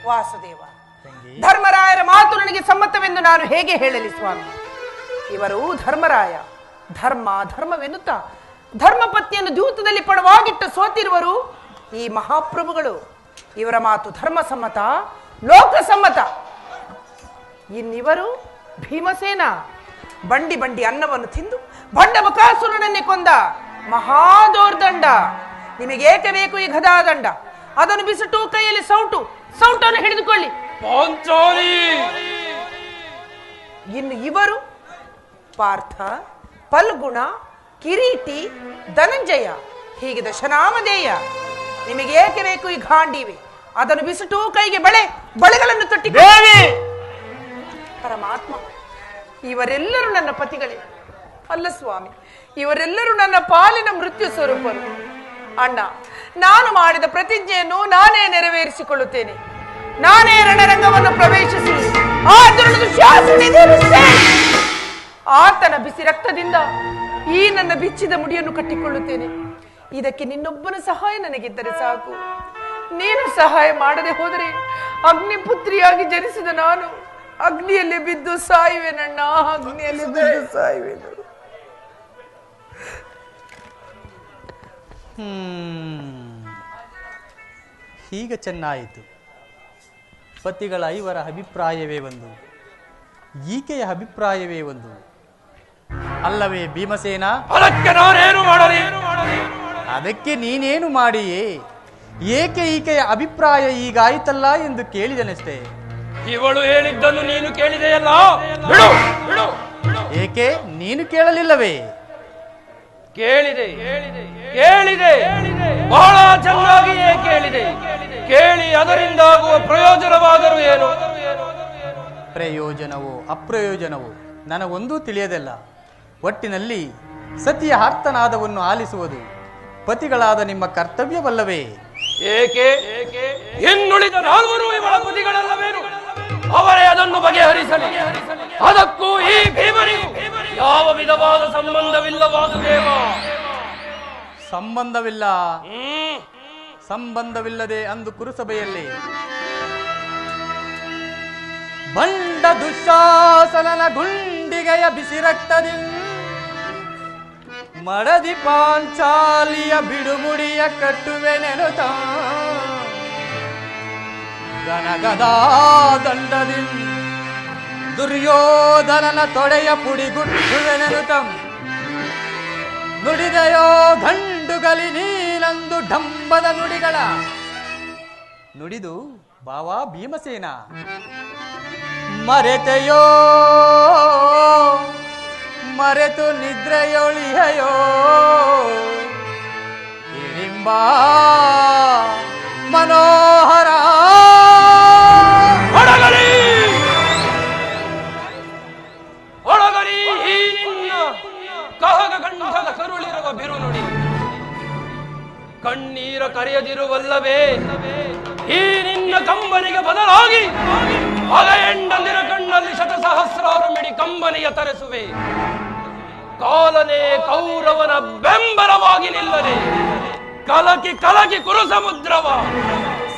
S1: ವಾಸುದೇವ, ಧರ್ಮರಾಯರ ಮಾತು ನನಗೆ ಸಮ್ಮತವೆಂದು ನಾನು ಹೇಗೆ ಹೇಳಲಿ ಸ್ವಾಮಿ? ಇವರು ಧರ್ಮರಾಯ ಧರ್ಮವೆನ್ನುತ್ತಾ ಧರ್ಮಪತ್ನಿಯನ್ನು ದ್ಯೂತದಲ್ಲಿ ಪಡವಾಗಿಟ್ಟು ಸೋತಿರುವರು ಈ ಮಹಾಪ್ರಭುಗಳು. ಇವರ ಮಾತು ಧರ್ಮಸಮ್ಮತ, ಲೋಕಸಮ್ಮತ. ಇನ್ನಿವರು ಭೀಮಸೇನ ಬಂಡಿ ಬಂಡಿ ಅನ್ನವನ್ನು ತಿಂದು ಬಂಡ ಬಕಾಸುರನನ್ನೇ ಕೊಂದ ಮಹಾದೋರ್ದಂಡ. ನಿಮಗೇಕೆ ಬೇಕು ಈ ಗದಾದಂಡ? ಅದನ್ನು ಬಿಸಿಟು ಕೈಯಲ್ಲಿ ಸೌಟನ್ನು ಹಿಡಿದುಕೊಳ್ಳಿ. ಇನ್ನು ಇವರು ಪಾರ್ಥ, ಫಲ್ಗುಣ, ಕಿರೀಟಿ, ಧನಂಜಯ, ಹೀಗೆ ದಶನಾಮಧೇಯ. ನಿಮಗೆ ಏಕೆ ಬೇಕು ಈ ಗಾಂಡೀವೆ? ಅದನ್ನು ಬಿಸಿಟು ಕೈಗೆ ಬಳೆಗಳನ್ನು ತೊಟ್ಟಿ. ಪರಮಾತ್ಮ, ಇವರೆಲ್ಲರೂ ನನ್ನ ಪತಿಗಳೇ ಅಲ್ಲ ಸ್ವಾಮಿ, ಇವರೆಲ್ಲರೂ ನನ್ನ ಪಾಲಿನ ಮೃತ್ಯು ಸ್ವರೂಪರು. ಅಣ್ಣ, ನಾನು ಮಾಡಿದ ಪ್ರತಿಜ್ಞೆಯನ್ನು ನಾನೇ ನೆರವೇರಿಸಿಕೊಳ್ಳುತ್ತೇನೆ. ನಾನೇ ರಣರಂಗವನ್ನು ಪ್ರವೇಶಿಸಿ ಆ ದುರ್ಗದ ಶಾಸನೆ ತೀರಿಸುತ್ತೇನೆ. ಆತನ ಬಿಸಿ ರಕ್ತದಿಂದ ಈ ನನ್ನ ಬಿಚ್ಚಿದ ಮುಡಿಯನ್ನು ಕಟ್ಟಿಕೊಳ್ಳುತ್ತೇನೆ. ಇದಕ್ಕೆ ನಿನ್ನೊಬ್ಬನ ಸಹಾಯ ನನಗಿದ್ದರೆ ಸಾಕು. ನೀನು ಸಹಾಯ ಮಾಡದೆ ಹೋದರೆ ಅಗ್ನಿಪುತ್ರಿಯಾಗಿ ಜನಿಸಿದ ನಾನು ಅಗ್ನಿಯಲ್ಲಿ ಬಿದ್ದು ಸಾಯುವೆನಣ್ಣ, ಅಗ್ನಿಯಲ್ಲಿ ಬಿದ್ದು ಸಾಯುವೆನು.
S4: ಹೀಗೆ ಚೆನ್ನಾಯಿತು. ಪತಿಗಳ ಐವರ ಅಭಿಪ್ರಾಯವೇ ಒಂದು, ಈಕೆಯ ಅಭಿಪ್ರಾಯವೇ ಒಂದು ಅಲ್ಲವೇ ಭೀಮಸೇನ?
S3: ಅದಕ್ಕೆ ನಾನೇನು ಮಾಡಲಿ?
S4: ಅದಕ್ಕೆ ನೀನೇನು ಮಾಡಿಯೇ? ಏಕೆ ಈಕೆಯ ಅಭಿಪ್ರಾಯ ಈಗಾಯಿತಲ್ಲ ಎಂದು ಕೇಳಿದನಷ್ಟೇ.
S3: ಇವಳು ಹೇಳಿದ್ದನ್ನು ನೀನು ಕೇಳಿದೆಯಲ್ಲ? ಬಿಡು ಬಿಡು.
S4: ಏಕೆ ನೀನು ಕೇಳಲಿಲ್ಲವೇ?
S3: ಕೇಳಿದೆ ಬಹಳ ಚೆನ್ನಾಗಿಯೇ ಕೇಳಿದೆ. ಕೇಳಿ ಅದರಿಂದಾಗುವ ಪ್ರಯೋಜನವಾದರೂ ಏನು?
S4: ಪ್ರಯೋಜನವೋ ಅಪ್ರಯೋಜನವೋ ನನಗೊಂದೂ ತಿಳಿಯದಲ್ಲ. ಒಟ್ಟಿನಲ್ಲಿ ಸತಿಯ ಆರ್ತನಾದವನ್ನು ಆಲಿಸುವುದು ಪತಿಗಳಾದ ನಿಮ್ಮ ಕರ್ತವ್ಯವಲ್ಲವೇ?
S3: ಏಕೆ ಇನ್ನುಳಿದ ನಾಲ್ವರು ಇವಳ ಪತಿಗಳಲ್ಲವೇನು? ಅವರೇ ಅದನ್ನು ಬಗೆಹರಿಸಲಿ. ಅದಕ್ಕೂ ಈ ಭೀಮನಿಗೂ ಯಾವ ವಿಧವಾದ ಸಂಬಂಧವಿಲ್ಲವಾದುದೇವ?
S4: ಸಂಬಂಧವಿಲ್ಲದೆ ಅಂದು ಕುರುಸಭೆಯಲ್ಲಿ ಬಂಡ ದುಶ್ಯಾಸನನ ಗುಂಡಿಗೆಯ ಬಿಸಿ ರಕ್ತದಿಂದ ಮಡದಿ ಪಾಂಚಾಲಿಯ ಬಿಡುಮುಡಿಯ ಕಟ್ಟುವೆನೆನುತ ಗನಗದಾ ದಂಡದಿಂದ ದುರ್ಯೋಧನನ ತೊಡೆಯ ಪುಡಿಗುಟ್ಟುವೆನೆನುತ ನುಡಿದೆಯೋ ಗಂಡುಗಲಿ ನೀನಂದು ಢಂಬದ ನುಡಿಗಳ ನುಡಿದು ಬಾವಾ ಭೀಮಸೇನ. ಮರೆತೆಯೋ ಮರೆತು ನಿದ್ರೆಯೊಳಿಯೋ ಇಳಿಂಬ ಮನೋಹರ
S3: ಒಳಗಲಿ ಈ ನಿನ್ನ ಕಹಗ ಗಂಧದ ಕರುಳಿರುವ ಬಿರುನುಡಿ ಕಣ್ಣೀರ ಕರೆಯದಿರುವಲ್ಲವೇ? ಈ ನಿನ್ನ ಕಂಬನಿಗೆ ಬದಲಾಗಿ ಅದ ಎಂಡಂದಿರ ಕಣ್ಣಲ್ಲಿ ಶತಸಹಸ್ರಾರು ಮಿಡಿ ಕಂಬನಿಯ ತರಿಸುವೆ. ಕಾಲನೇ ಕೌರವನ ಬೆಂಬಲವಾಗಿ ನಿಲ್ಲದೆ ಕಲಕಿ ಕುರುಸಮುದ್ರವ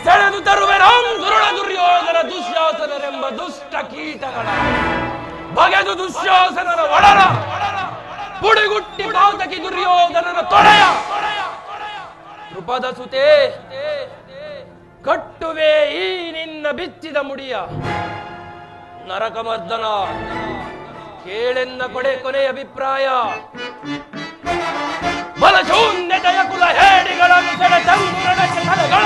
S3: ಸೆಳೆದು ತರುವೆ ರಾಮ್ ದುರುಳ ದುರ್ಯೋಧನ ದುಶ್ಯಾಸನರೆಂಬ ದುಷ್ಟ ಕೀಟಗಳ ಬಗೆದು ದುಶ್ಯಾಸನನ ಒಡಲ ಪುಡಿಗುಟ್ಟಿ ಪಾತಕಿ ದುರ್ಯೋಧನನ ತೊಡೆಯ ಕೃಪದ ಸುತೆ ಕಟ್ಟುವೆ ಈ ನಿನ್ನ ಬಿಚ್ಚಿದ ಮುಡಿಯ. ನರಕಮರ್ದನ ಕೇಳೆನ್ನ ಕೊನೆಯ ಅಭಿಪ್ರಾಯ. ಬಲಶೂನ್ಯತೆಯ ಕುಲ ಹೇಡಿಗಳನ್ನು ಸೆಳೆ ತಂಗುರಡಕ್ಕೆ ತಲೆಗಳ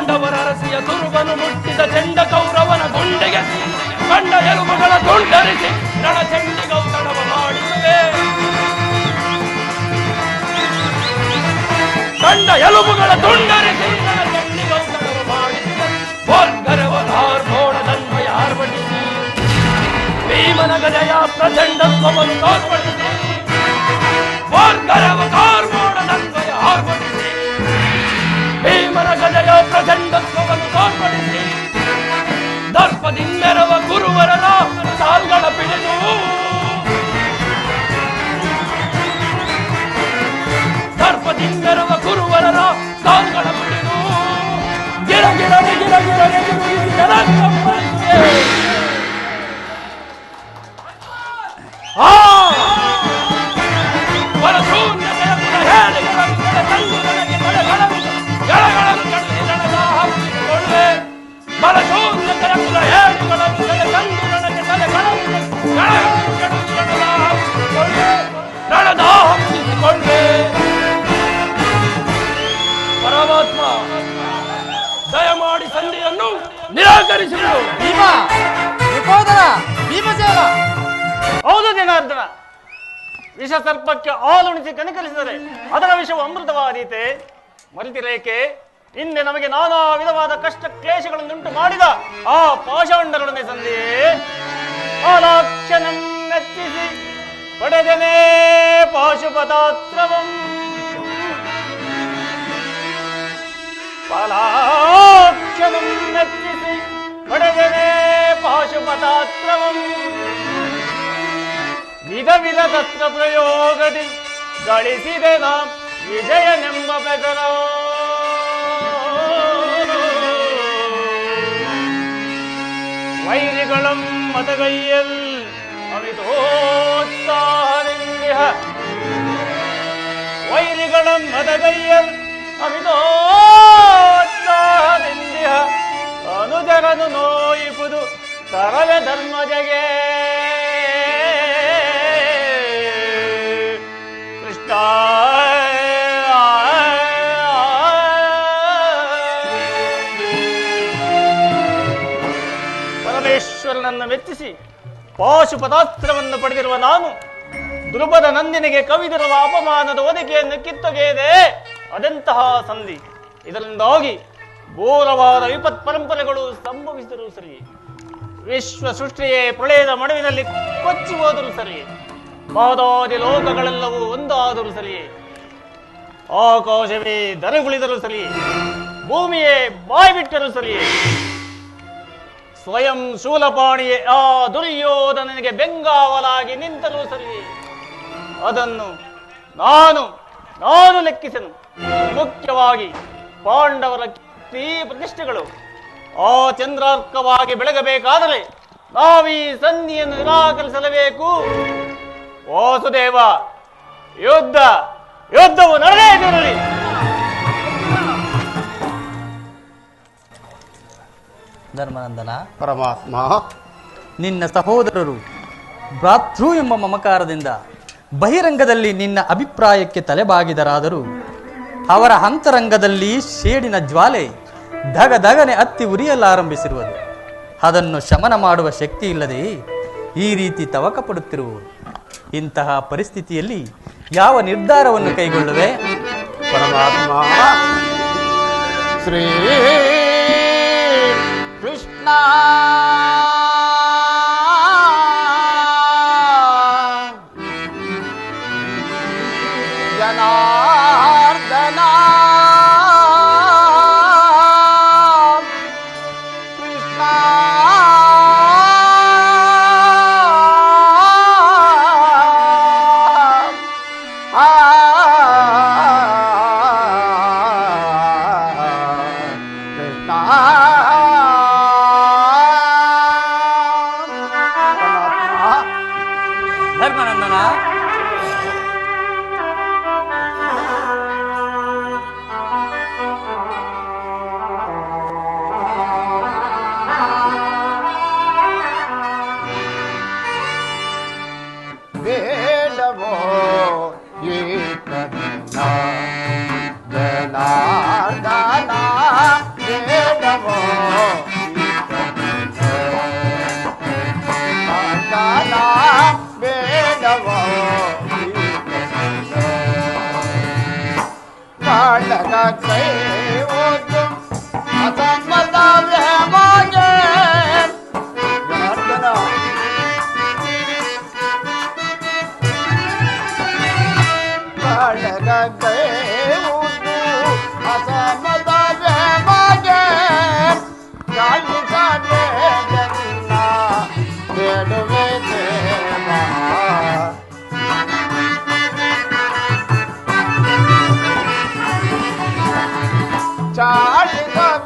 S3: ಪಾಂಡವರ ಅರಸಿಯ ತುರುಬನು ಮುಟ್ಟಿದ ಚಂಡ ಕೌರವನ ಗುಂಡಿಗೆ ಕಂಡ ಎಲುಬುಗಳ ತುಂಡರಿಸಿ ರಣಚಂಡಿಗೌತಣವ ಮಾಡಿಸುವೆ. ಕಂಡ ಎಲುಬುಗಳ ತುಂಡರಿಸಿ ರಣಚಂಡಿಗೌತಣವ ಮಾಡಿಸುವೆ. ಘೋರವಧಾರ್ಭೋಣದನ್ವಯ ಆರ್ಭಟಿಸಿ ಭೀಮನ ಗಜಯ ಪ್ರಚಂಡತ್ವವನ್ನು ತೋರ್ಪಡಿಸಿ ಘೋರವಧಾರ್ಭೋಣದನ್ವಯ ಆರ್ಭಟಿಸಿ ಭೀಮನ ಗಜಯ ಪ್ರಚಂಡತ್ವವನ್ನು ತೋರ್ಪಡಿಸಿ ದರ್ಪದಿಂದೆರವ ಗುರುವರನ ಸಾಲ್ಗಳ ಪಿಡಿದು ದರ್ಪದಿಂದೆರವ ಗುರುವರನ ಸಾಲ್ಗಳ ಪಿಡಿದು ಗಿರ ಗಿರ ಗಿರ ಗಿರ ಗಿರ ಪರಮಾತ್ಮ ದಯಮಾಡಿ ಸಂಧಿಯನ್ನು ನಿರಾಕರಿಸಿದರು.
S5: ಹೌದು ಜನಾರ್ದನ, ವಿಷ ಸರ್ಪಕ್ಕೆ ಹಾಲುಣಿಸಿ ಕನಿಕರಿಸಿದರೆ ಅದರ ವಿಷವು ಅಮೃತವಾದೀತೆ. ಮರಿತಿರೇಕೆ ಹಿಂದೆ ನಮಗೆ ನಾನಾ ವಿಧವಾದ ಕಷ್ಟ ಕ್ಲೇಶಗಳನ್ನುಂಟು ಮಾಡಿದ ಆ ಪಾಷಾಂಡರೊಡನೆ ಸಂಧಿಯೇ ಆಲಾಕ್ಷಣಂ ಮೆಚ್ಚಿಸಿ ಪಡೆದನೇ ಪಾಶುಪತಾತ್ರವಂ. ಪಾಲಾಕ್ಷಣಂ ಮೆಚ್ಚಿಸಿ ಪಡೆದನೇ ಪಾಶುಪತಾತ್ರವಂ. ವಿಧ ವಿಧ ಶಸ್ತ್ರ ಪ್ರಯೋಗದಿ ಗಳಿಸಿದೆ ನಾ ವಿಜಯನೆಂಬ ಬೆದರ. ವೈರಿಗಳಂ ಮತಗೈಯಲ್ ಅಮಿತೋತ್ಸಾಹದಿಂದಿಹ ವೈರಿಗಳಂ ಮತಗೈಯಲ್ ಅಮಿತೋತ್ಸಾಹದಿಂದಿಹ ಅನುಜರನು ನೋಯಿಪುದು ತರವೆ ಧರ್ಮಜಗೆ. ಕೃಷ್ಣ ಪರಮೇಶ್ವರನನ್ನು ಮೆಚ್ಚಿಸಿ ಪಾಶುಪತಾಸ್ತ್ರವನ್ನು ಪಡೆದಿರುವ ನಾನು ದ್ರುಪದ ನಂದಿನಿಗೆ ಕವಿದಿರುವ ಅಪಮಾನದ ಒದಕೆಯನ್ನು ಕಿತ್ತೊಗೆಯದೆ ಅದೆಂತಹ ಸಂಧಿ. ಇದರಿಂದಾಗಿ ಘೋರವಾದ ವಿಪತ್ ಪರಂಪರೆಗಳು ಸಂಭವಿಸಿದರೂ ಸರಿ, ವಿಶ್ವ ಸೃಷ್ಟಿಯೇ ಪ್ರಳಯದ ಮಡುವಿನಲ್ಲಿ ಕೊಚ್ಚಿ ಹೋದರೂ ಸರಿ, ಪಾದಾದಿ ಲೋಕಗಳೆಲ್ಲವೂ ಒಂದಾದರೂ ಸರಿಯೇ, ಆಕಾಶವೇ ದರಗುಳಿದರೂ ಸರಿಯೇ, ಭೂಮಿಯೇ ಬಾಯ್ಬಿಟ್ಟರೂ ಸರಿಯೇ, ಸ್ವಯಂ ಶೂಲಪಾಣಿಯೇ ಆ ದುರ್ಯೋಧನನಿಗೆ ಬೆಂಗಾವಲಾಗಿ ನಿಂತರೂ ಸರಿಯೇ, ಅದನ್ನು ನಾನು ಲೆಕ್ಕಿಸೆನು. ಮುಖ್ಯವಾಗಿ ಪಾಂಡವರ ಕೀರ್ತಿ ಪ್ರತಿಷ್ಠೆಗಳು ಆ ಚಂದ್ರಾರ್ಕವಾಗಿ ಬೆಳಗಬೇಕಾದರೆ ನಾವೀ ಸಂಧಿಯನ್ನು ನಿರಾಕರಿಸಲೇಬೇಕು. ವಾಸುದೇವ, ಯುದ್ಧವು ನಡೆದಿರಲಿ.
S4: ಧರ್ಮನಂದನ,
S2: ಪರಮಾತ್ಮ,
S4: ನಿನ್ನ ಸಹೋದರರು ಭ್ರಾತೃ ಎಂಬ ಮಮಕಾರದಿಂದ ಬಹಿರಂಗದಲ್ಲಿ ನಿನ್ನ ಅಭಿಪ್ರಾಯಕ್ಕೆ ತಲೆಬಾಗಿದರಾದರೂ ಅವರ ಅಂತರಂಗದಲ್ಲಿ ಶೇಡಿನ ಜ್ವಾಲೆ ಧಗಧಗನೆ ಹತ್ತಿ ಉರಿಯಲಾರಂಭಿಸಿರುವುದು. ಅದನ್ನು ಶಮನ ಮಾಡುವ ಶಕ್ತಿ ಇಲ್ಲದೆ ಈ ರೀತಿ ತವಕ ಪಡುತ್ತಿರುವುದು. ಇಂತಹ ಪರಿಸ್ಥಿತಿಯಲ್ಲಿ ಯಾವ ನಿರ್ಧಾರವನ್ನು ಕೈಗೊಳ್ಳುವೆ?
S2: ಪರಮಾತ್ಮ, ಶ್ರೀ ಕೃಷ್ಣ ಜನಾರ್ದನ ಕೃಷ್ಣ
S4: ಧರ್ಮನಂದನ,
S2: ಬೇಡವೋ ಈ ಕರುಣ ಜನಾರ್ದನ ಬೇಡವೋ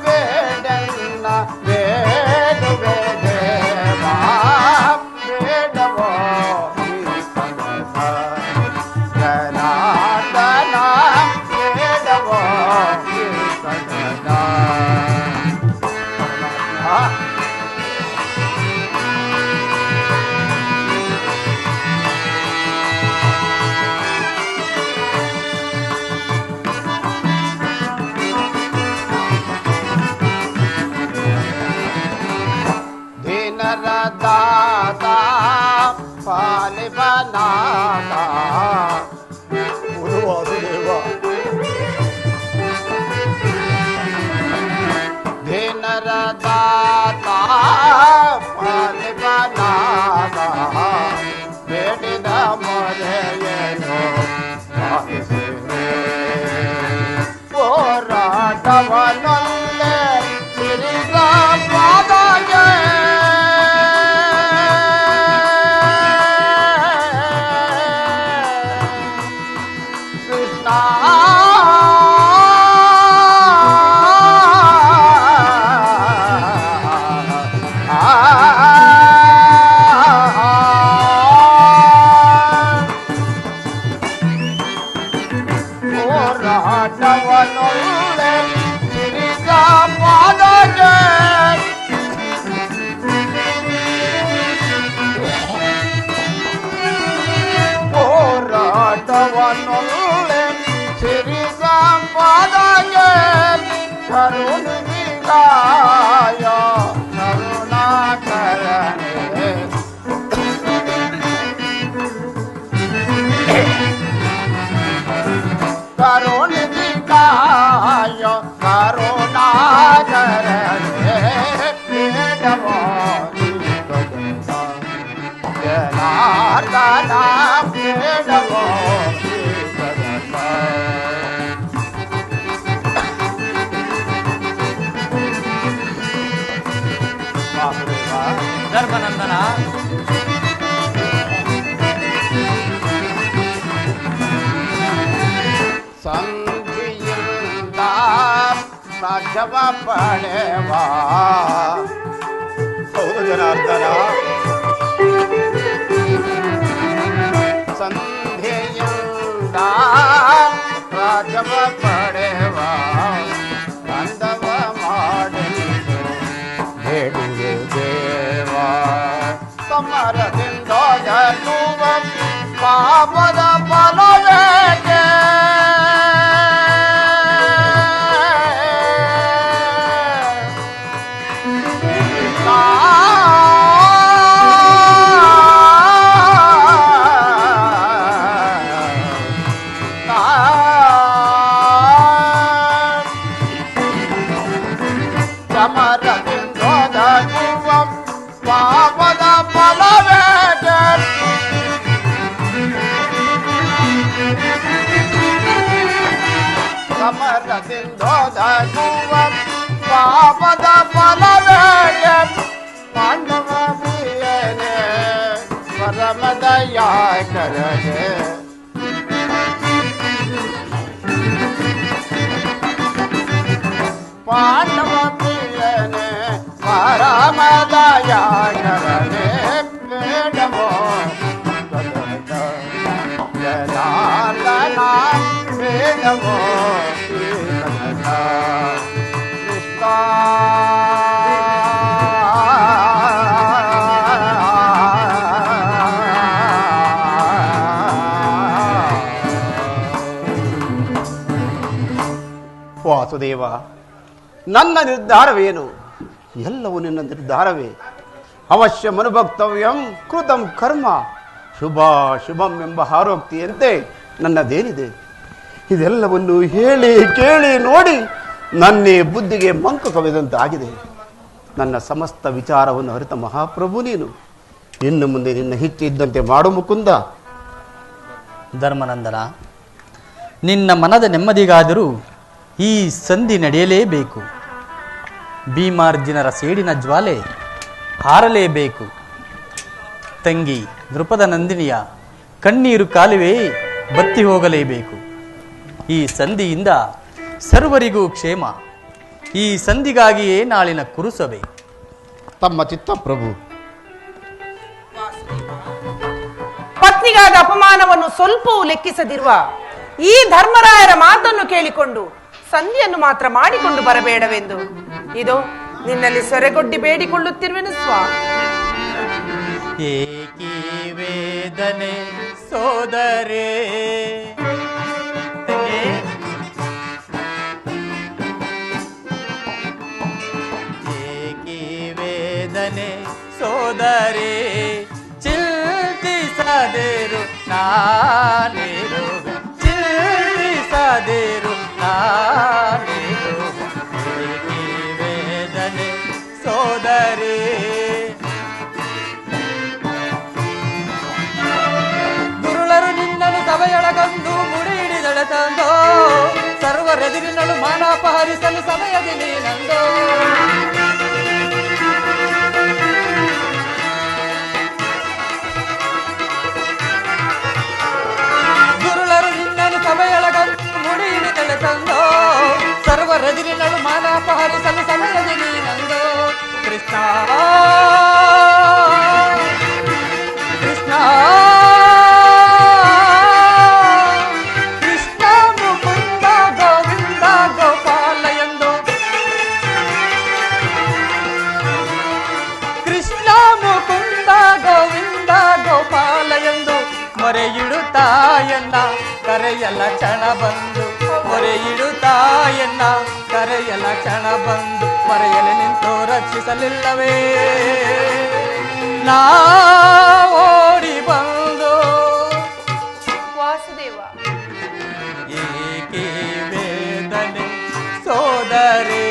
S2: ಬೇಡನ್ನ ಬೇಡುವೆ ದೇವ ಬೇಡವೋ ಜನಾರ್ದನ ಬೇಡವೋ ದಾತ ಪಾಲಿಬನಾದ ಗುರುವಾಸುದೇವ ಧೀನರ ದಾತ ಪಾಲಿಬನಾದ ಬೇಡಿದ ಮೊರೆಯನ್ನು ಹೋರಾಟವನೊಲ್ಲೆ ತಿರುಗ ಪಾದಗೆ ಹೋರಾಟವನೊಲ್ಲೆ ತಿರುಗ ಪಾದಗೆ ಹೋರಾಟವನೊಲ್ಲೆ ತಿರುಗ ಪಾದಗೆ ಕರುಣಿಗಾಯ ಕರುಣಾಕರನೆ ಕರುಣಿಗಾಯ ಕರುಣಾಕರನೆ ಬೇಡವೋ ಜನಾರ್ದನ ಬೇಡವೋ
S4: ಧರ್ಮನಂದನ
S2: ಸಂಧಿಯಿಂದ ಸಾಧ್ಯವ ಪಡೆವ ಹೌದು ಜನಾರ್ದನ ಸಂಧಿಯಿಂದ ರಾಜವ ಪಡೆವ ಬಂಧವ ಮಾಡಲು ಬೇಡುವೆ ದೇವ ಸಮರದಿಂದ ಗೆಲ್ಲುವ ಪಾಪದ ಫಲವೇಕೆ ಪಾಪದ ಫಲವೇಕೆ ಸಮರದಿಂದೋದಗುವ ಪಾಪದ ಫಲವೇಕೆ ಪಾಂಡವ ಪ್ರಿಯನೇ ಪರಮದಯಾಕರನೇ ಪಾಂಡವ ಪ್ರಿಯನೇ ಪರಮದಯಾಕರನೇ ಬೇಡವೋ ಜನಾರ್ದನ ಬೇಡವೋ ಕೃಷ್ಣ ವಾಸುದೇವ, ನನ್ನ ನಿರ್ಧಾರವೇನು? ಎಲ್ಲವೂ ನಿನ್ನ ನಿರ್ಧಾರವೇ. ಅವಶ್ಯ ಮನುಭಕ್ತವ್ಯಂ ಕೃತಂ ಕರ್ಮ ಶುಭ ಶುಭಂ ಎಂಬ ಹಾರೋಕ್ತಿಯಂತೆ ನನ್ನದೇನಿದೆ. ಇದೆಲ್ಲವನ್ನು ಹೇಳಿ ಕೇಳಿ ನೋಡಿ ನನ್ನೇ ಬುದ್ಧಿಗೆ ಮಂಕು ಕವಿದಂತಾಗಿದೆ. ನನ್ನ ಸಮಸ್ತ ವಿಚಾರವನ್ನು ಅರಿತ ಮಹಾಪ್ರಭು ನೀನು. ಇನ್ನು ಮುಂದೆ ನಿನ್ನ ಹಿಚ್ಚಿದ್ದಂತೆ ಮಾಡು ಮುಕುಂದ.
S4: ಧರ್ಮನಂದನ, ನಿನ್ನ ಮನದ ನೆಮ್ಮದಿಗಾದರೂ ಈ ಸಂಧಿ ನಡೆಯಲೇಬೇಕು. ಭೀಮಾರ್ಜುನರ ಸೇಡಿನ ಜ್ವಾಲೆ ಹಾರಲೇಬೇಕು. ತಂಗಿ ದೃಪದ ನಂದಿನಿಯ ಕಣ್ಣೀರು ಕಾಲುವೆ ಬತ್ತಿ ಹೋಗಲೇಬೇಕು. ಈ ಸಂಧಿಯಿಂದ ಸರ್ವರಿಗೂ ಕ್ಷೇಮ, ಈ ಸಂಧಿಗಾಗಿಯೇ ನಾಳಿನ ಕುರುಸಭೆ.
S2: ತಮ್ಮ ಚಿತ್ತ ಪ್ರಭು.
S1: ಪತ್ನಿಗಾದ ಅಪಮಾನವನ್ನು ಸ್ವಲ್ಪವೂ ಲೆಕ್ಕಿಸದಿರುವ ಈ ಧರ್ಮರಾಯರ ಮಾತನ್ನು ಕೇಳಿಕೊಂಡು ಸಂಧಿಯನ್ನು ಮಾತ್ರ ಮಾಡಿಕೊಂಡು ಬರಬೇಡವೆಂದು ಇದು ನಿನ್ನಲ್ಲಿ ಸೊರೆಗೊಡ್ಡಿ ಬೇಡಿಕೊಳ್ಳುತ್ತಿರುವೆನು ಸ್ವಾಮಿ.
S4: ಏಕಿ ವೇದನೆ ಸೋದರೇ, ಏಕಿ ವೇದನೆ ಸೋದರೇ, ಚಿಂತಿಸದಿರು ನಾನಿರುವೆ, ಚಿಂತಿಸದಿರು ನಾನಿರುವೆ. ಏಕಿ ವೇದನೆ ಸೋದರೇ, ಸಭೆಯೊಳಗೊಂದು ಮುಡಿ ಹಿಡಿದಳೆ ತಂದೋ, ಸರ್ವರೆದುರಿನಳು ಮಾನಾಪಹರಿಸಲು ಸಮಯದಲ್ಲಿ ನಂದೋ. ಗುರುಳರು ನಿನ್ನನು ಸಭೆಯೊಳಗೊಂದು ಮುಡಿ ಹಿಡಿದಳೆ ತಂದೋ, ಸರ್ವರೆದುರಿನಳು ಮಾನಾಪಹರಿಸಲು ಸಮಯದಲ್ಲಿ ನಂದೋ. ಕೃಷ್ಣ ಕೃಷ್ಣ ಮೊರೆಯಿಡುತ್ತಾಯನ್ನ ಕರೆಯಲ್ಲ ಕ್ಷಣ ಬಂದು, ಮೊರೆಯಿಡುತ್ತಾಯನ್ನ ಕರೆಯಲ್ಲ ಕ್ಷಣ ಬಂದು, ಮರೆಯಲೆ ನಿಂತು ರಕ್ಷಿಸಲಿಲ್ಲವೇ ನಾ ಓಡಿ ಬಂದು.
S1: ವಾಸುದೇವ,
S4: ಏಕೆ ವೇದನೆ ಸೋದರೇ,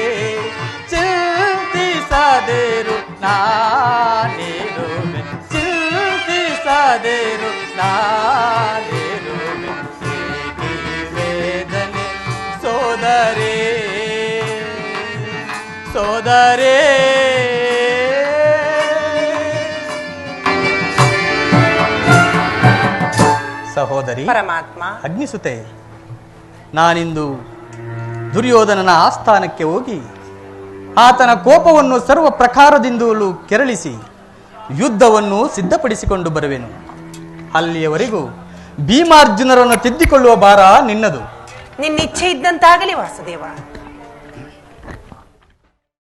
S4: ಚಿಂತಿಸದಿರು ನಾನಿರುವೆ, ಚಿಂತಿಸದಿರು ನಾನಿರುವೆ. ಏಕೆ ವೇದನೆ ಸೋದರೇ, ಸೋದರೇ. ಸಹೋದರಿ
S1: ಪರಮಾತ್ಮ,
S4: ಅಗ್ನಿಸುತೆ, ನಾನಿಂದು ದುರ್ಯೋಧನನ ಆಸ್ಥಾನಕ್ಕೆ ಹೋಗಿ ಆತನ ಕೋಪವನ್ನು ಸರ್ವ ಪ್ರಕಾರದಿಂದಲೂ ಕೆರಳಿಸಿ ಯುದ್ಧವನ್ನು ಸಿದ್ಧಪಡಿಸಿಕೊಂಡು ಬರುವೆನು. ಅಲ್ಲಿಯವರೆಗೂ ಭೀಮಾರ್ಜುನರನ್ನು ತಿದ್ದಿಕೊಳ್ಳುವ ಭಾರ ನಿನ್ನದು.
S1: ನಿನ್ನಿಚ್ಛೆ ಇದ್ದಂತಾಗಲಿ ವಾಸುದೇವ.